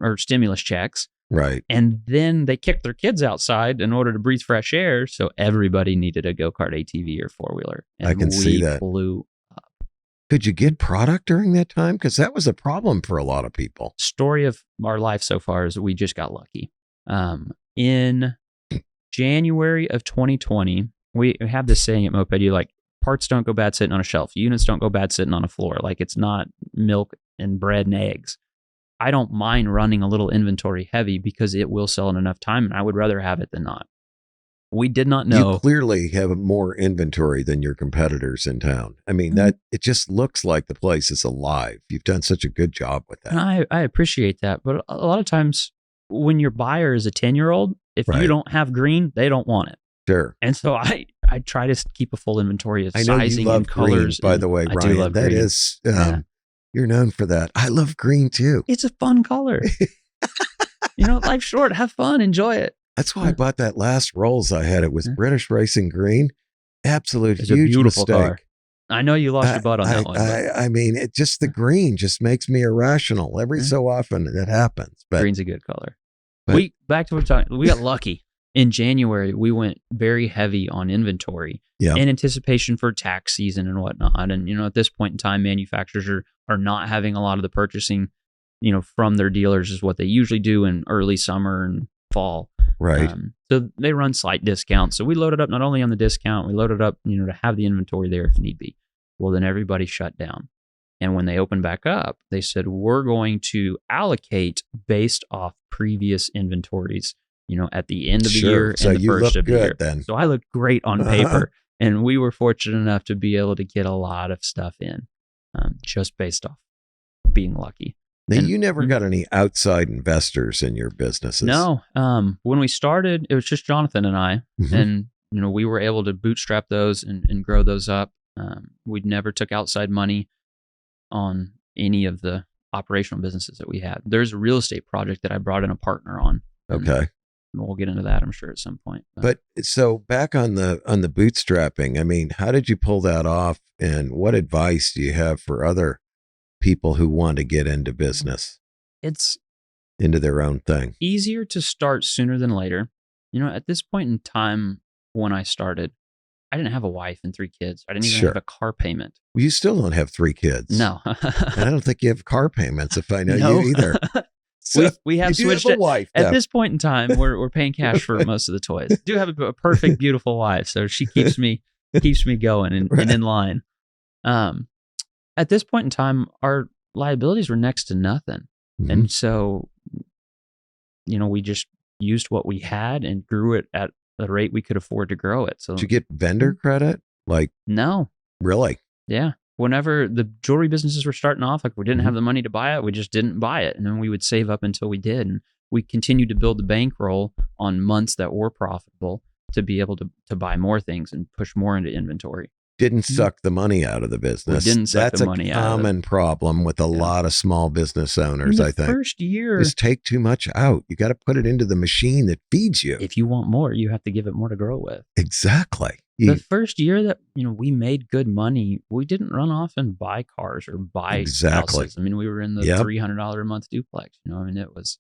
or stimulus checks. Right. And then they kicked their kids outside in order to breathe fresh air. So everybody needed a go-kart ATV or four-wheeler. And I can see that. Blew up. Could you get product during that time? Because that was a problem for a lot of people. Story of our life so far is we just got lucky. In January of 2020, we have this saying at Moped, parts don't go bad sitting on a shelf. Units don't go bad sitting on a floor. Like it's not milk and bread and eggs. I don't mind running a little inventory heavy because it will sell in enough time and I would rather have it than not. We did not know. You clearly have more inventory than your competitors in town. I mean, that it just looks like the place is alive. You've done such a good job with that. And I appreciate that. But a lot of times, when your buyer is a 10-year-old, if you don't have green, they don't want it. Sure. And so I try to keep a full inventory of sizing and colors. Green, by the way, Ryan. I do love that green. Is, you're known for that. I love green too. It's a fun color. Life's short. Have fun. Enjoy it. That's why I bought that last Rolls I had. It was British Racing Green. Absolute it's huge a beautiful mistake. Car. I know you lost your butt on that one. I mean, it just the green just makes me irrational. Every so often it happens. But green's a good color. Back to what we're talking. We got lucky. In January, we went very heavy on inventory in anticipation for tax season and whatnot. And, at this point in time, manufacturers are not having a lot of the purchasing, from their dealers is what they usually do in early summer and fall. Right. So they run slight discounts. So we loaded up not only on the discount, we loaded up, to have the inventory there if need be. Well, then everybody shut down. And when they opened back up, they said, we're going to allocate based off previous inventories, at the end of the year and the first of the year. Then. So I looked great on paper. And we were fortunate enough to be able to get a lot of stuff in just based off being lucky. Now, you never got any outside investors in your businesses? No. When we started, it was just Jonathan and I. And, we were able to bootstrap those and grow those up. We never took outside money on any of the operational businesses that we had. There's a real estate project that I brought in a partner on. Okay. we'll get into that, I'm sure, at some point. But so back on the bootstrapping, I mean, how did you pull that off, and what advice do you have for other people who want to get into business, it's into their own thing? easier to start sooner than later. At this point in time when I started, I didn't have a wife and 3 kids. I didn't even have a car payment. Well, you still don't have 3 kids. No. And I don't think you have car payments, if I know No. you either. So we have switched a wife, at this point in time. We're paying cash for most of the toys. I do have a perfect, beautiful wife, so she keeps me going and in line. At this point in time, our liabilities were next to nothing, and so we just used what we had and grew it at the rate we could afford to grow it. So, did you get vendor credit? Like, no, really? Yeah. Whenever the jewelry businesses were starting off, like we didn't have the money to buy it, we just didn't buy it. And then we would save up until we did. And we continued to build the bankroll on months that were profitable to be able to buy more things and push more into inventory. Didn't suck the money out of the business. We didn't suck the money out of it. That's a common problem with a lot of small business owners, I think. First year, is take too much out. You got to put it into the machine that feeds you. If you want more, you have to give it more to grow with. Exactly. The first year that we made good money, we didn't run off and buy cars or buy houses. I mean, we were in the $300 a month duplex. It was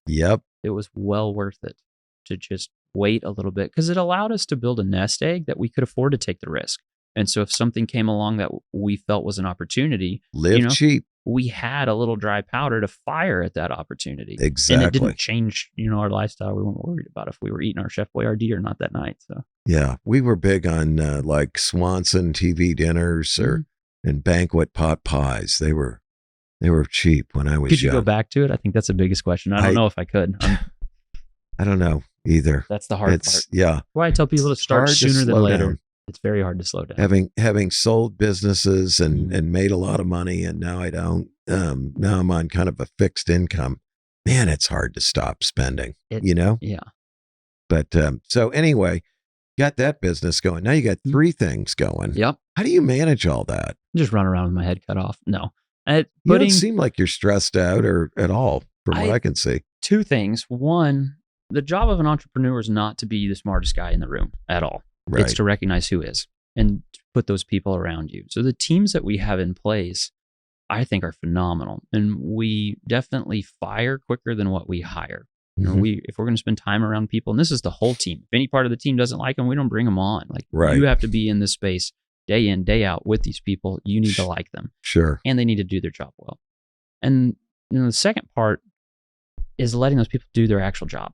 it was well worth it to just wait a little bit because it allowed us to build a nest egg that we could afford to take the risk. And so if something came along that we felt was an opportunity, live cheap. We had a little dry powder to fire at that opportunity. Exactly. And it didn't change, our lifestyle. We weren't worried about if we were eating our Chef Boyardee or not that night. So yeah, we were big on like Swanson TV dinners and banquet pot pies. They were cheap when I was young. Could you go back to it? I think that's the biggest question. I don't know if I could. I don't know either. That's the hard part. Yeah. Why I tell people to start sooner than later. Down. It's very hard to slow down. Having sold businesses and made a lot of money, and now I don't. Now I'm on kind of a fixed income. Man, it's hard to stop spending. Yeah. But so anyway, got that business going. Now you got 3 things going. Yep. How do you manage all that? Just run around with my head cut off. No, you don't seem like you're stressed out or at all, from what I can see. 2 things. One, the job of an entrepreneur is not to be the smartest guy in the room at all. Right. It's to recognize who is and to put those people around you. So the teams that we have in place, I think, are phenomenal. And we definitely fire quicker than what we hire. If we're going to spend time around people, and this is the whole team. If any part of the team doesn't like them, we don't bring them on. You have to be in this space day in, day out with these people. You need to like them. Sure. And they need to do their job well. And the second part is letting those people do their actual job.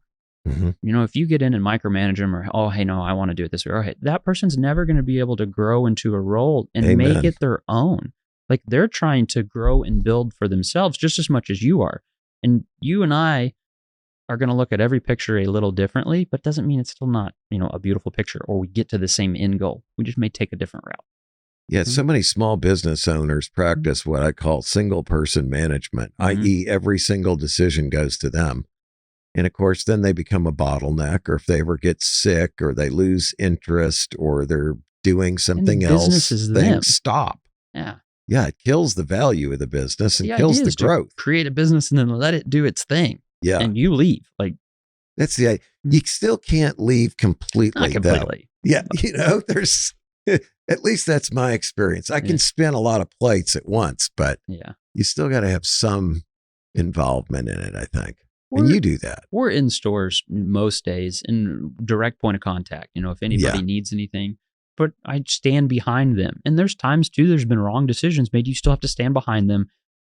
If you get in and micromanage them or, oh, hey, no, I want to do it this way. Or, hey, that person's never going to be able to grow into a role and make it their own. Like they're trying to grow and build for themselves just as much as you are. And you and I are going to look at every picture a little differently, but doesn't mean it's still not, a beautiful picture or we get to the same end goal. We just may take a different route. Yeah, so many small business owners practice what I call single person management, i.e. every single decision goes to them. And of course, then they become a bottleneck, or if they ever get sick or they lose interest or they're doing something else, things stop. Yeah. Yeah, it kills the value of the business and kills the growth. Create a business and then let it do its thing. Yeah. And you leave. That's the idea. You still can't leave completely. Not completely. Yeah. There's, at least that's my experience. I can spin a lot of plates at once, but you still got to have some involvement in it, I think. And you do that. We're in stores most days in direct point of contact. If anybody needs anything, but I stand behind them. And there's times too, there's been wrong decisions made. You still have to stand behind them,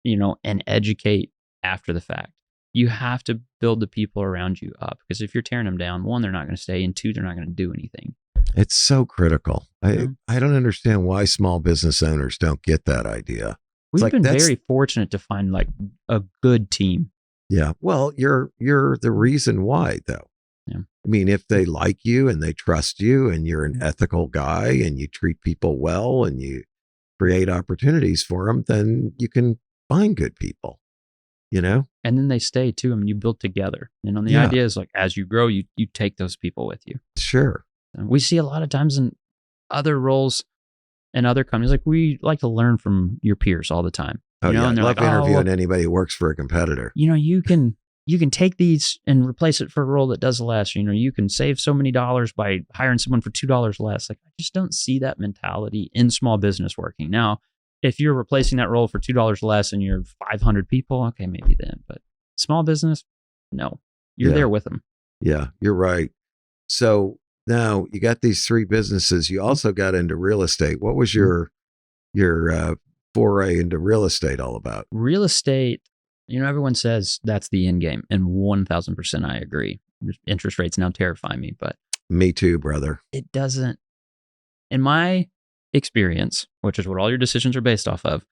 and educate after the fact. You have to build the people around you up because if you're tearing them down, 1, they're not going to stay, and 2, they're not going to do anything. It's so critical. I don't understand why small business owners don't get that idea. We've been very fortunate to find a good team. Yeah. Well, you're the reason why, though. Yeah. I mean, if they like you and they trust you and you're an ethical guy and you treat people well and you create opportunities for them, then you can find good people, And then they stay too. I mean, you build together. The idea is as you grow, you take those people with you. Sure. And we see a lot of times in other roles and other companies, we like to learn from your peers all the time. Oh, yeah. I love interviewing anybody who works for a competitor. You can you can take these and replace it for a role that does less. You can save so many dollars by hiring someone for $2 less. Like, I just don't see that mentality in small business working. Now, if you're replacing that role for $2 less and you're 500 people, okay, maybe then. But small business, no, you're there with them. Yeah, you're right. So now you got these 3 businesses. You also got into real estate. What was your foray into real estate all about? Real estate, everyone says that's the end game, and 1,000% I agree. Interest rates now terrify me, but me too, brother. It doesn't. In my experience, which is what all your decisions are based off of,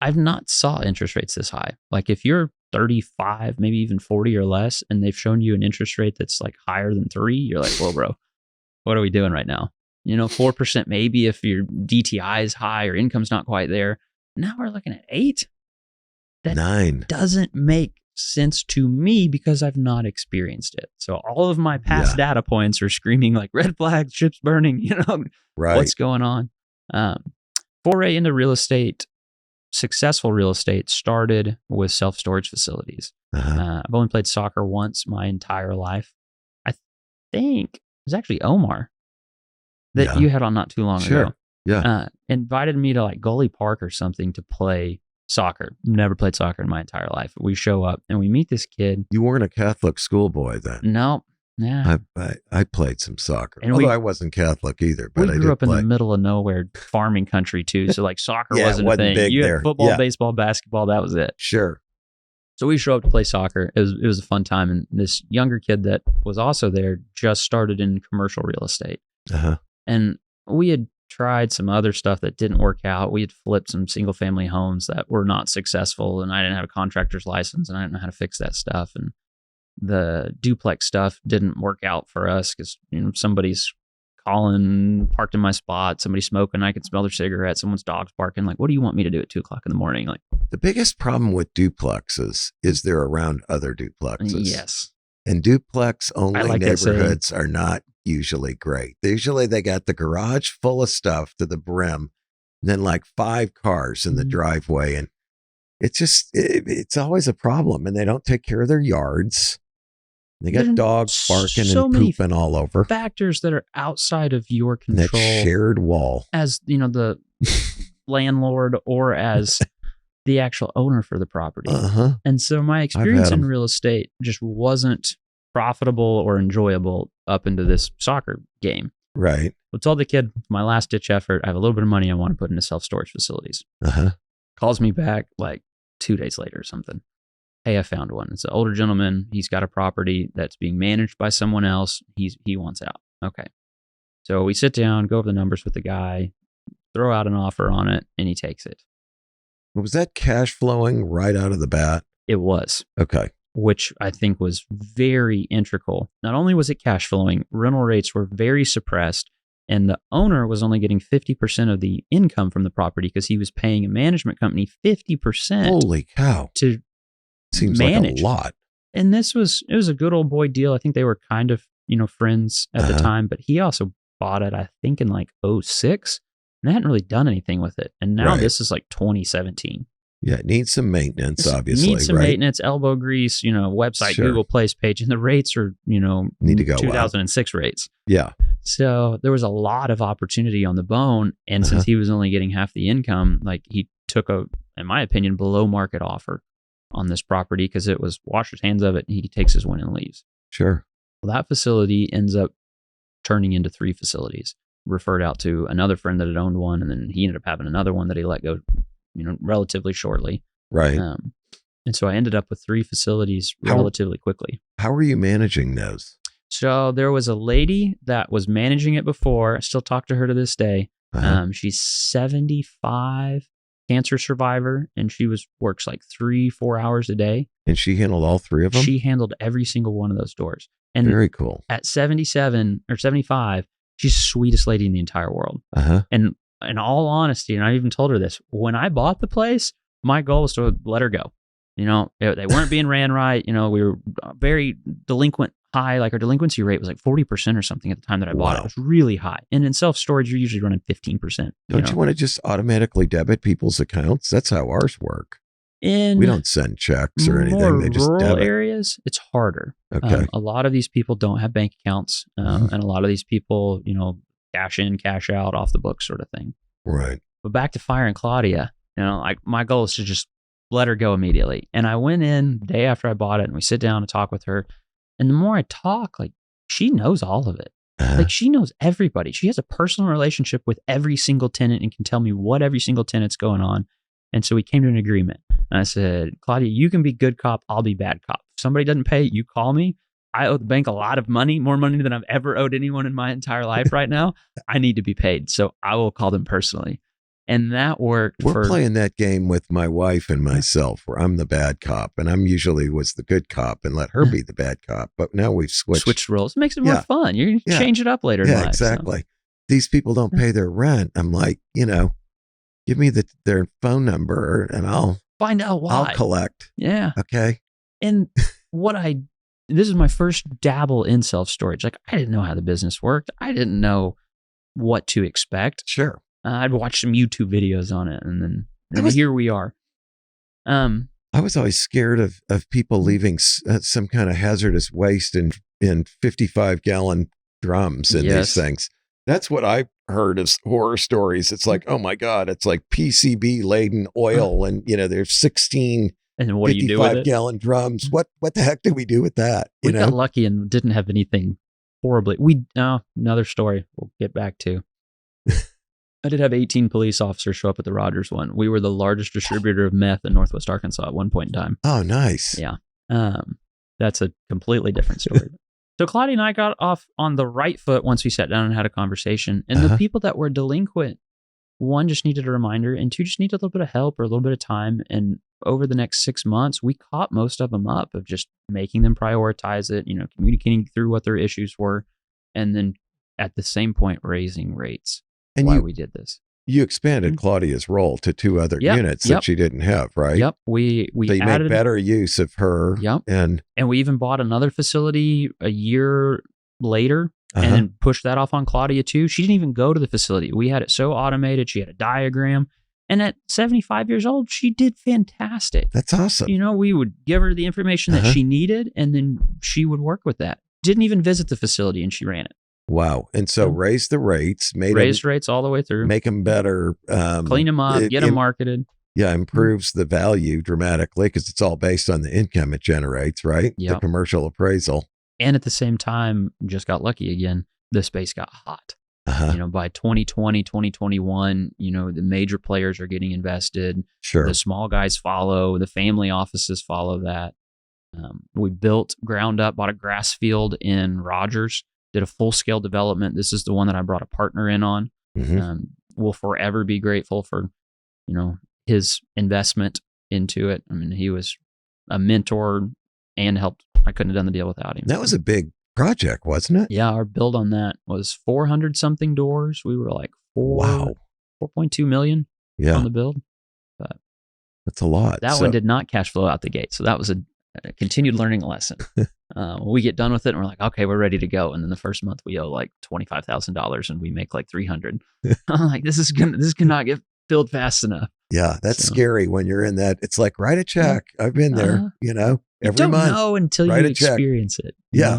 I've not saw interest rates this high. Like, if you're 35, maybe even 40 or less, and they've shown you an interest rate that's like higher than 3, you're like, whoa, bro, what are we doing right now? 4% maybe if your DTI is high or income's not quite there. Now we're looking at 8. That 9 doesn't make sense to me because I've not experienced it. So all of my past data points are screaming like red flags, ships burning, right. What's going on? Foray into real estate, successful real estate, started with self-storage facilities. I've only played soccer once my entire life. I think it was actually Omar that you had on not too long ago. Yeah. Invited me to like Gully Park or something to play soccer. Never played soccer in my entire life. We show up and we meet this kid. You weren't a Catholic schoolboy then? No. Yeah. I played some soccer. And although I wasn't Catholic either. But we grew up in the middle of nowhere, farming country too. So like soccer wasn't a thing. Big you there. had football, baseball, basketball. That was it. Sure. So we show up to play soccer. It was a fun time. And this younger kid that was also there just started in commercial real estate. And we had tried some other stuff that didn't work out. We had flipped some single family homes that were not successful, and I didn't have a contractor's license, and I didn't know how to fix that stuff. And the duplex stuff didn't work out for us because somebody's calling, parked in my spot, somebody's smoking, I can smell their cigarette, someone's dog's barking. Like, what do you want me to do at 2:00 in the morning? Like, the biggest problem with duplexes is they're around other duplexes. Yes. And duplex only like neighborhoods are not usually great. Usually they got the garage full of stuff to the brim, and then like 5 cars in the driveway. And it's just, it's always a problem. And they don't take care of their yards. They got dogs barking and pooping all over. Factors that are outside of your control. That shared wall. As, the landlord or as the actual owner for the property. And so my experience in real estate just wasn't profitable or enjoyable up into this soccer game. Right. I told the kid, my last ditch effort, I have a little bit of money I want to put into self-storage facilities. Calls me back like 2 days later or something. Hey, I found one. It's an older gentleman. He's got a property that's being managed by someone else. He wants out. Okay. So we sit down, go over the numbers with the guy, throw out an offer on it, and he takes it. Was that cash flowing right out of the bat? It was. Okay. Which I think was very integral. Not only was it cash flowing, rental rates were very suppressed, and the owner was only getting 50% of the income from the property because he was paying a management company 50%. Holy cow. To seems manage. Like a lot. And it was a good old boy deal. I think they were kind of, friends at the time, but he also bought it, I think, in like 2006, and they hadn't really done anything with it. And now this is like 2017. Yeah, it needs some maintenance, obviously. Needs some maintenance, elbow grease, website, Google Place page, and the rates are, need to go 2006 rates. Yeah. So there was a lot of opportunity on the bone, and since he was only getting half the income, like he took in my opinion, below market offer on this property because it was wash his hands of it, and he takes his win and leaves. Sure. Well, that facility ends up turning into 3 facilities. Referred out to another friend that had owned one, and then he ended up having another one that he let go relatively shortly. Right. And so I ended up with 3 facilities relatively quickly. How are you managing those? So there was a lady that was managing it before. I still talk to her to this day. She's 75, cancer survivor, and she works like 3-4 hours a day. And she handled all 3 of them? She handled every single one of those doors. And very cool. At 77 or 75, she's the sweetest lady in the entire world. And in all honesty, and I even told her this, when I bought the place, my goal was to let her go. They weren't being ran right. We were very delinquent high. Like our delinquency rate was like 40% or something at the time that I bought it. It was really high. And in self-storage, you're usually running 15%. Don't you want to just automatically debit people's accounts? That's how ours work. In We don't send checks or anything. more They just rural debit. areas, it's harder. Okay. A lot of these people don't have bank accounts, and a lot of these people, cash in, cash out, off the books sort of thing. Right. But back to firing Claudia, like my goal is to just let her go immediately. And I went in the day after I bought it, and we sit down and talk with her. And the more I talk, like she knows all of it. Like she knows everybody. She has a personal relationship with every single tenant and can tell me what every single tenant's going on. And so we came to an agreement. And I said, Claudia, you can be good cop. I'll be bad cop. If somebody doesn't pay, you call me. I owe the bank a lot of money, more money than I've ever owed anyone in my entire life right now. I need to be paid. So I will call them personally. And that worked. We're playing that game with my wife and myself where I'm the bad cop and I'm usually was the good cop and let her be the bad cop. But now we've switched roles. It makes it more fun. You can change it up later in life. Yeah, exactly. So. These people don't pay their rent. I'm like, give me their phone number and I'll find out why. I'll collect. Yeah. Okay. And this is my first dabble in self-storage. Like I didn't know how the business worked. I didn't know what to expect. Sure. I'd watched some YouTube videos on it and here we are. I was always scared of people leaving some kind of hazardous waste in 55-gallon drums and these things. That's what I heard as horror stories. It's like, oh my God, it's like PCB laden oil and there's 16 and what 55-gallon drums. What the heck did we do with that? We got lucky and didn't have anything horribly. Another story we'll get back to. I did have 18 police officers show up at the Rogers one. We were the largest distributor of meth in Northwest Arkansas at one point in time. Oh, nice. Yeah. That's a completely different story. So Claudia and I got off on the right foot once we sat down and had a conversation. And the people that were delinquent, one, just needed a reminder, and two, just needed a little bit of help or a little bit of time. And over the next 6 months, we caught most of them up of just making them prioritize it, communicating through what their issues were, and then at the same point, raising rates. And why we did this. You expanded Claudia's role to 2 other units that she didn't have, right? Yep. We so you made better use of her. Yep. And we even bought another facility a year later and then pushed that off on Claudia too. She didn't even go to the facility. We had it so automated. She had a diagram. And at 75 years old, she did fantastic. That's awesome. We would give her the information that she needed and then she would work with that. Didn't even visit the facility and she ran it. Wow. And so raise the rates, raised rates all the way through, make them better, clean them up, get them marketed. Yeah. Improves the value dramatically because it's all based on the income it generates, right? Yep. The commercial appraisal. And at the same time, just got lucky again. The space got hot. By 2020, 2021, the major players are getting invested. Sure. The small guys follow, the family offices follow that. We built ground up, bought a grass field in Rogers. Did a full-scale development. This is the one that I brought a partner in on. We'll forever be grateful for, his investment into it. I mean, he was a mentor and helped. I couldn't have done the deal without him. That was a big project, wasn't it? Yeah, our build on that was 400-something doors. We were like 4.2 million on the build. But that's a lot. That one did not cash flow out the gate. So that was a continued learning lesson. We get done with it and we're like, okay, we're ready to go. And then the first month we owe like $25,000 and we make like 300. I'm like, this cannot get filled fast enough. Yeah. That's scary when you're in that. It's like, write a check. I've been there, every month. You don't know until you experience it. Yeah.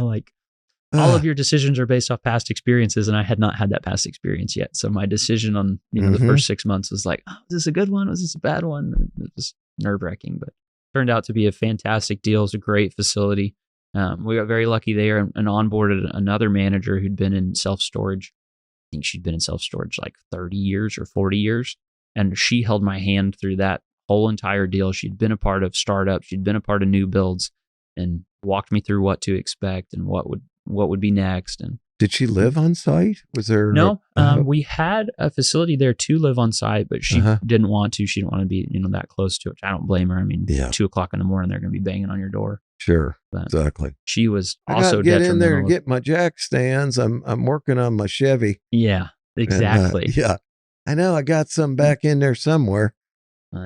All of your decisions are based off past experiences. And I had not had that past experience yet. So my decision on, the first 6 months was like, oh, is this a good one? Was this a bad one? It was nerve wracking, but turned out to be a fantastic deal. It was a great facility. We got very lucky there and onboarded another manager who'd been in self-storage. I think she'd been in self-storage like 30 years or 40 years. And she held my hand through that whole entire deal. She'd been a part of startups. She'd been a part of new builds and walked me through what to expect and what would be next. And did she live on site? Was there no? We had a facility there to live on site, but she didn't want to. She didn't want to be that close to it. I don't blame her. I mean, 2:00 in the morning, they're going to be banging on your door. Sure, but exactly. She was I also get in there and get my jack stands. I'm working on my Chevy. Yeah, exactly. And, I know. I got some back in there somewhere.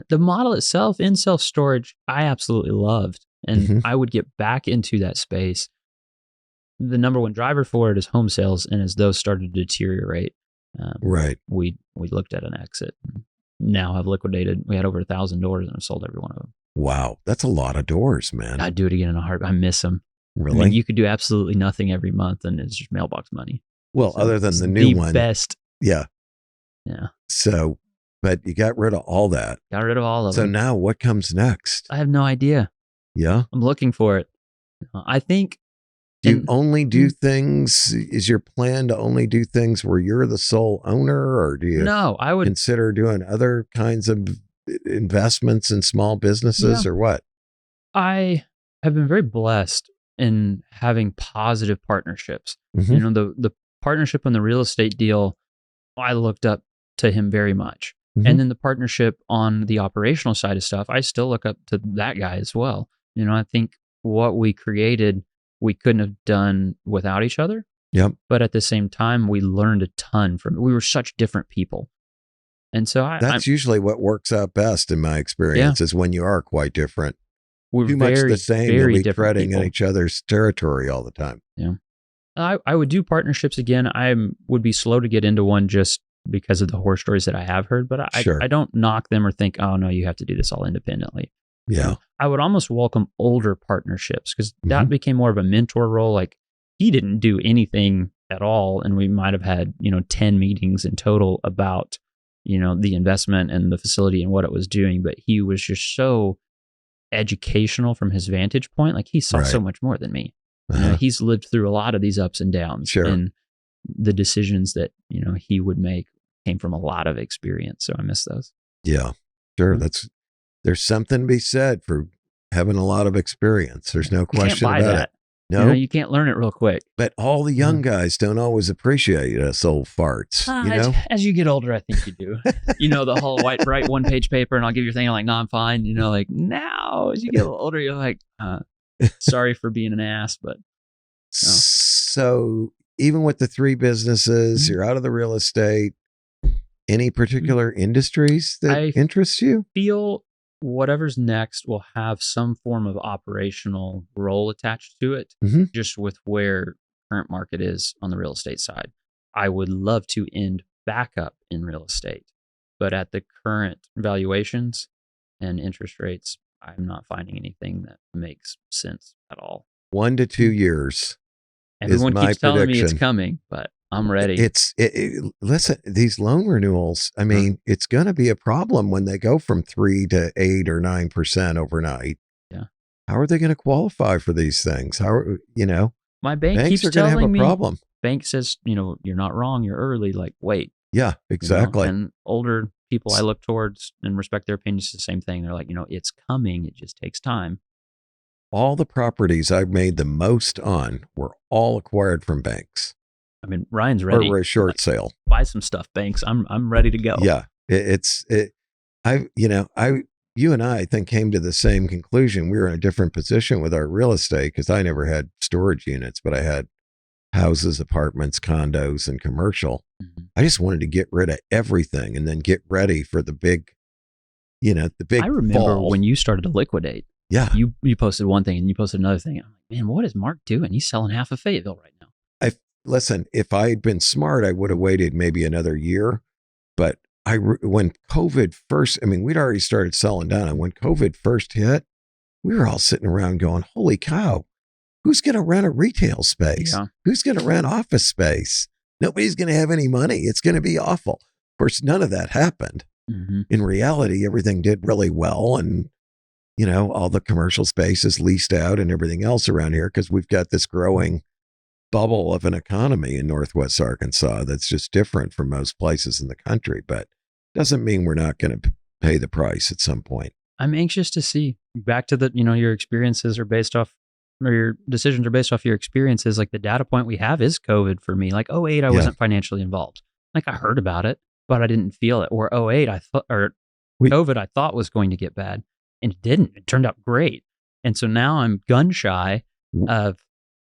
The model itself in self-storage, I absolutely loved, and I would get back into that space. The number one driver for it is home sales, and as those started to deteriorate, we looked at an exit. Now have liquidated. We had over 1,000 doors, and I've sold every one of them. Wow. That's a lot of doors, man. I'd do it again in a heartbeat. I miss them. Really? I mean, you could do absolutely nothing every month and it's just mailbox money. Well, So other than it's the new one. Best. Yeah. Yeah. So, but you got rid of all that. Got rid of all of So them. now what comes next? I have no idea. Yeah. I'm looking for it. I think. Do you only do things? Is your plan to only do things where you're the sole owner, or do you I would consider doing other kinds of investments in small businesses or what? I have been very blessed in having positive partnerships. Mm-hmm. You know, the partnership on the real estate deal, I looked up to him very much. Mm-hmm. And then the partnership on the operational side of stuff, I still look up to that guy as well. You know, I think what we created, we couldn't have done without each other. Yep. But at the same time, we learned a ton from it. We were such different people. And so that's usually what works out best in my experience is when you are quite different. We're too much the same. Very you'll be different treading people. in each other's territory all the time. Yeah. I would do partnerships again. I would be slow to get into one just because of the horror stories that I have heard, but I don't knock them or think, oh no, you have to do this all independently. Yeah. You know, I would almost welcome older partnerships because that became more of a mentor role. Like he didn't do anything at all. And we might have had, 10 meetings in total about, the investment and the facility and what it was doing. But he was just so educational from his vantage point. Like he saw so much more than me. He's lived through a lot of these ups and downs, and the decisions that he would make came from a lot of experience. So I miss those. Yeah, sure. There's something to be said for having a lot of experience. There's no question about it. No, you can't learn it real quick. But all the young guys don't always appreciate us old farts. As you get older, I think you do. The whole write one-page paper and I'll give your thing. I'm like, no, I'm fine. Like now, as you get a little older, you're like, sorry for being an ass, but. No. So even with the 3 businesses, you're out of the real estate. Any particular industries that interest you? Feel whatever's next will have some form of operational role attached to it, just with where current market is on the real estate side. I would love to end back up in real estate, but at the current valuations and interest rates, I'm not finding anything that makes sense at all. 1 to 2 years. Everyone keeps telling me it's coming, but I'm ready. Listen, these loan renewals, I mean, it's going to be a problem when they go from 3 to 8 or 9% overnight. Yeah. How are they going to qualify for these things? My bank banks keeps are going to have a problem. Bank says, you're not wrong. You're early. Like, wait. Yeah, exactly. And older people I look towards and respect their opinions, the same thing. They're like, it's coming. It just takes time. All the properties I've made the most on were all acquired from banks. I mean, Ryan's ready. Or a short sale. Buy some stuff, banks. I'm ready to go. Yeah, you and I think came to the same conclusion. We were in a different position with our real estate because I never had storage units, but I had houses, apartments, condos, and commercial. I just wanted to get rid of everything and then get ready for the big, the big. I remember when you started to liquidate. Yeah. You posted one thing and you posted another thing. I'm like, man, what is Mark doing? He's selling half of Fayetteville right now. Listen, if I had been smart, I would have waited maybe another year. But when COVID first, we'd already started selling down. And when COVID first hit, we were all sitting around going, holy cow, who's going to rent a retail space? Yeah. Who's going to rent office space? Nobody's going to have any money. It's going to be awful. Of course, none of that happened. In reality, everything did really well. And all the commercial space is leased out and everything else around here because we've got this growing bubble of an economy in Northwest Arkansas that's just different from most places in the country, but doesn't mean we're not going to pay the price at some point. I'm anxious to see. Back to the, your experiences are based off, or your decisions are based off your experiences. Like the data point we have is COVID for me. Like 2008, I wasn't financially involved. Like I heard about it, but I didn't feel it. Or 2008, COVID I thought was going to get bad. And it didn't. It turned out great. And so now I'm gun shy of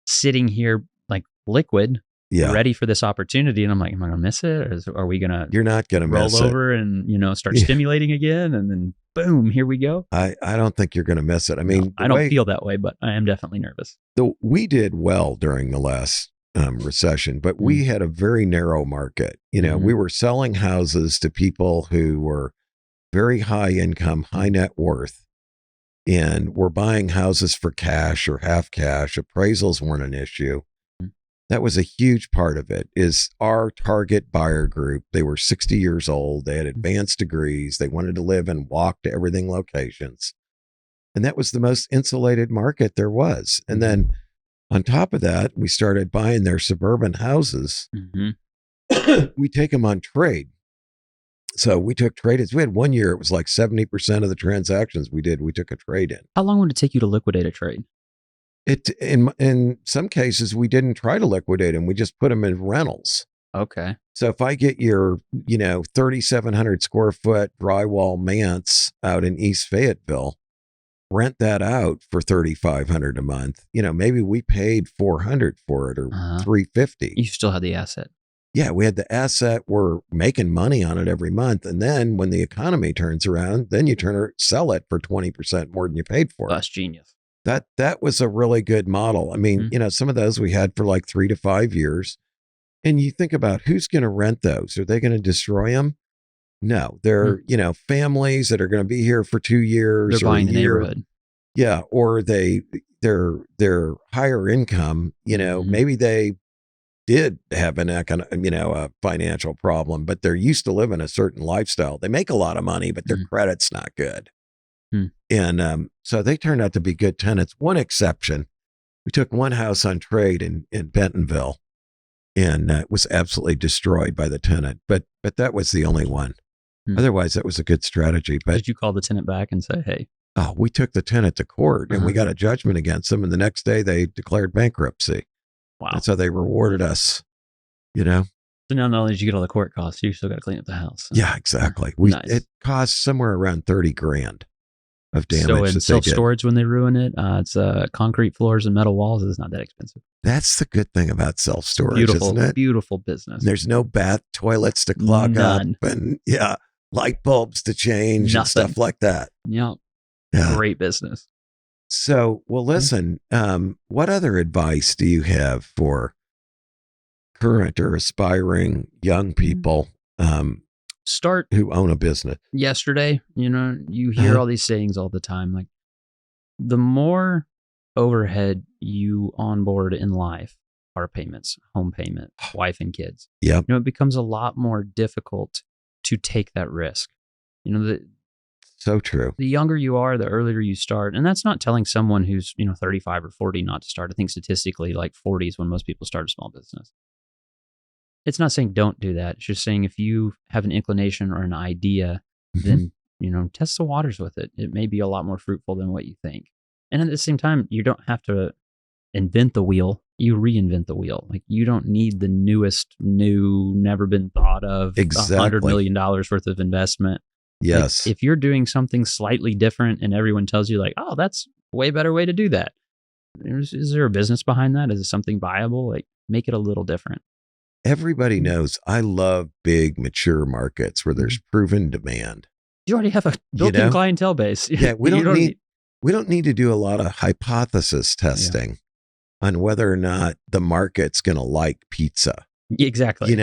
sitting here like liquid, ready for this opportunity. And I'm like, am I going to miss it? Or are we going to You're not going to miss it. Roll over and, start stimulating again. And then boom, here we go. I don't think you're going to miss it. I mean, I don't feel that way, but I am definitely nervous. We did well during the last recession, but we had a very narrow market. We were selling houses to people who were very high income, high net worth. and we're buying houses for cash or half cash. Appraisals weren't an issue. That was a huge part of it, is our target buyer group. They were 60 years old. They had advanced degrees. They wanted to live in walk to everything locations. And that was the most insulated market there was. And then on top of that, we started buying their suburban houses. We take them on trade. So we took trade-ins. We had 1 year, it was like 70% of the transactions we did, we took a trade-in. How long would it take you to liquidate a trade? In some cases, we didn't try to liquidate them. We just put them in rentals. Okay. So if I get your, 3,700 square foot drywall manse out in East Fayetteville, rent that out for $3,500 a month. Maybe we paid $400 for it or $350. You still had the asset. Yeah, we had the asset. We're making money on it every month. And then when the economy turns around, then you sell it for 20% more than you paid for it. That's genius. That was a really good model. I mean, some of those we had for like 3 to 5 years. And you think about who's going to rent those? Are they going to destroy them? No, they're, families that are going to be here for 2 years. They're buying the neighborhood. Yeah. Or they're higher income, maybe they did have a financial problem, but they're used to living a certain lifestyle. They make a lot of money, but their credit's not good. And so they turned out to be good tenants. One exception, we took one house on trade in Bentonville, and it was absolutely destroyed by the tenant. But that was the only one. Otherwise, that was a good strategy. But did you call the tenant back and say, hey? Oh, we took the tenant to court, and we got a judgment against them. And the next day, they declared bankruptcy. Wow. That's how they rewarded us, So now not only did you get all the court costs, you still got to clean up the house. So. Yeah, exactly. Nice. It cost somewhere around $30,000 of damage. So in self-storage, when they ruin it, it's concrete floors and metal walls. It's not that expensive. That's the good thing about self-storage, beautiful, isn't it? Beautiful business. There's no bath toilets to clog up and light bulbs to change and stuff like that. Yeah. Great business. So, well, listen, what other advice do you have for current or aspiring young people who own a business? Yesterday, you hear all these sayings all the time. Like, the more overhead you onboard in life, car payments, home payment, wife and kids, it becomes a lot more difficult to take that risk. So true. The younger you are, the earlier you start. And that's not telling someone who's, 35 or 40 not to start. I think statistically, like 40 is when most people start a small business. It's not saying don't do that. It's just saying if you have an inclination or an idea, then, test the waters with it. It may be a lot more fruitful than what you think. And at the same time, you don't have to invent the wheel. You reinvent the wheel. Like, you don't need the newest, never been thought of, $100 million worth of investment. Yes. Like, if you're doing something slightly different and everyone tells you like, oh, that's a way better way to do that. Is there a business behind that? Is it something viable? Like, make it a little different. Everybody knows I love big, mature markets where there's proven demand. You already have a built-in clientele base. Yeah, we don't need to do a lot of hypothesis testing on whether or not the market's going to like pizza. Exactly.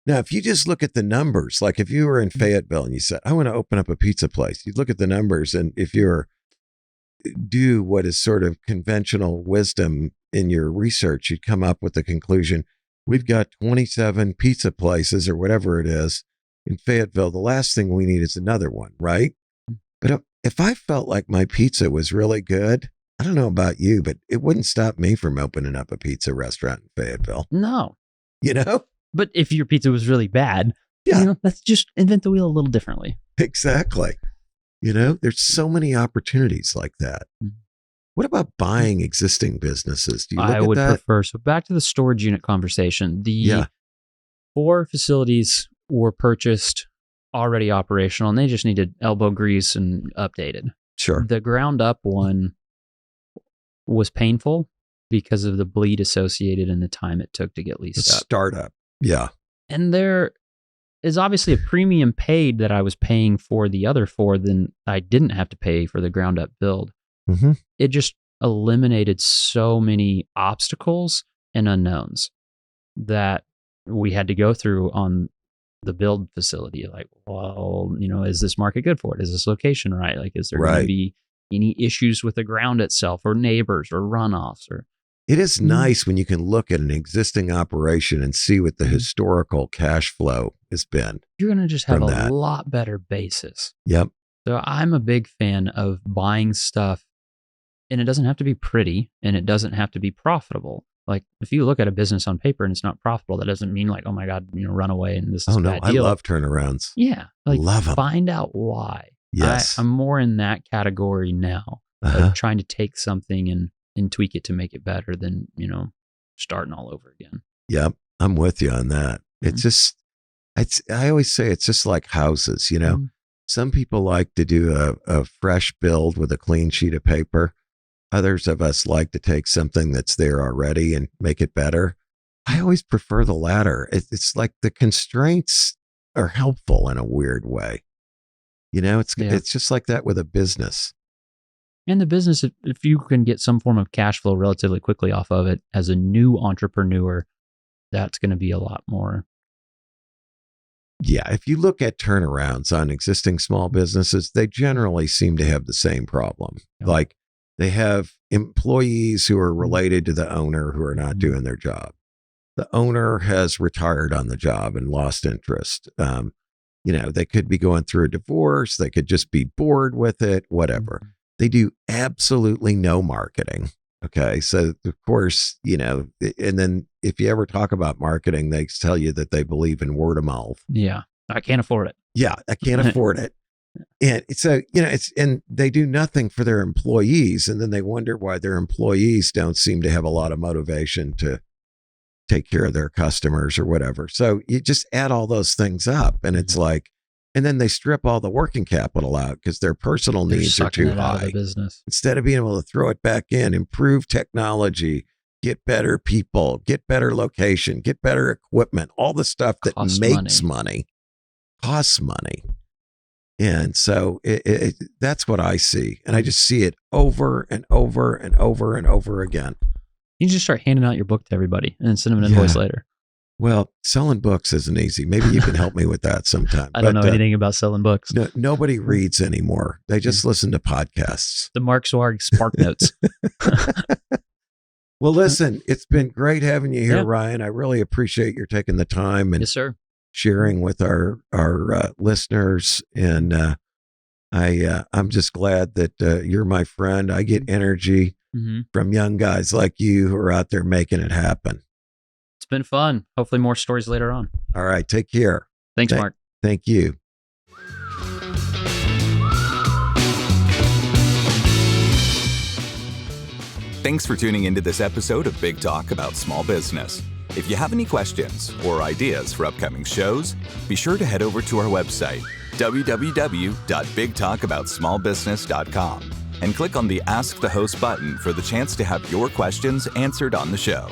Now, if you just look at the numbers, like if you were in Fayetteville and you said, I want to open up a pizza place, you'd look at the numbers, and if you're do what is sort of conventional wisdom in your research, you'd come up with the conclusion, we've got 27 pizza places or whatever it is in Fayetteville. The last thing we need is another one, right? But if I felt like my pizza was really good, I don't know about you, but it wouldn't stop me from opening up a pizza restaurant in Fayetteville. No. But if your pizza was really bad, let's just invent the wheel a little differently. Exactly. There's so many opportunities like that. What about buying existing businesses? Do you look at that? I would prefer. So back to the storage unit conversation. The 4 facilities were purchased, already operational, and they just needed elbow grease and updated. Sure. The ground up one was painful because of the bleed associated and the time it took to get leased up. Startup. Yeah. And there is obviously a premium paid that I was paying for the other 4 than I didn't have to pay for the ground up build. Mm-hmm. It just eliminated so many obstacles and unknowns that we had to go through on the build facility. Like, well, is this market good for it? Is this location right? Like, is there going to be any issues with the ground itself or neighbors or runoffs or. It is nice when you can look at an existing operation and see what the historical cash flow has been. You're going to just have a lot better basis. Yep. So I'm a big fan of buying stuff, and it doesn't have to be pretty and it doesn't have to be profitable. Like if you look at a business on paper and it's not profitable, that doesn't mean like, oh my God, run away and this is a bad deal. I love turnarounds. Yeah. Like love them. Find out why. Yes. I'm more in that category now of trying to take something and tweak it to make it better than, starting all over again. Yep. I'm with you on that. It's just, I always say it's just like houses, Some people like to do a fresh build with a clean sheet of paper. Others of us like to take something that's there already and make it better. I always prefer the latter. It's like the constraints are helpful in a weird way. It's just like that with a business. And the business, if you can get some form of cash flow relatively quickly off of it as a new entrepreneur, that's going to be a lot more. Yeah. If you look at turnarounds on existing small businesses, they generally seem to have the same problem. Yeah. Like they have employees who are related to the owner who are not doing their job. The owner has retired on the job and lost interest. They could be going through a divorce. They could just be bored with it, whatever. They do absolutely no marketing. Okay. So of course, and then if you ever talk about marketing, they tell you that they believe in word of mouth. Yeah. I can't afford it. Yeah. I can't afford it. And so, and they do nothing for their employees. And then they wonder why their employees don't seem to have a lot of motivation to take care of their customers or whatever. So you just add all those things up and it's like, and then they strip all the working capital out because their personal needs are too high. Out of the business. Instead of being able to throw it back in, improve technology, get better people, get better location, get better equipment, all the stuff that makes money, costs money. And so that's what I see. And I just see it over and over and over and over again. You just start handing out your book to everybody and then send them an invoice later. Well, selling books isn't easy. Maybe you can help me with that sometime. I don't know anything about selling books. No, nobody reads anymore. They just listen to podcasts. The Mark Zweig Spark Notes. Well, listen, it's been great having you here, Ryan. I really appreciate your taking the time and sharing with our listeners. And I'm just glad that you're my friend. I get energy from young guys like you who are out there making it happen. It's been fun. Hopefully more stories later on. All right. Take care. Thanks, Mark. Thank you. Thanks for tuning into this episode of Big Talk About Small Business. If you have any questions or ideas for upcoming shows, be sure to head over to our website, www.bigtalkaboutsmallbusiness.com, and click on the Ask the Host button for the chance to have your questions answered on the show.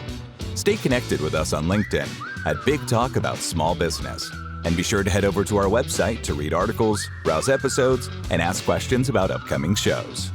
Stay connected with us on LinkedIn at Big Talk About Small Business. And be sure to head over to our website to read articles, browse episodes, and ask questions about upcoming shows.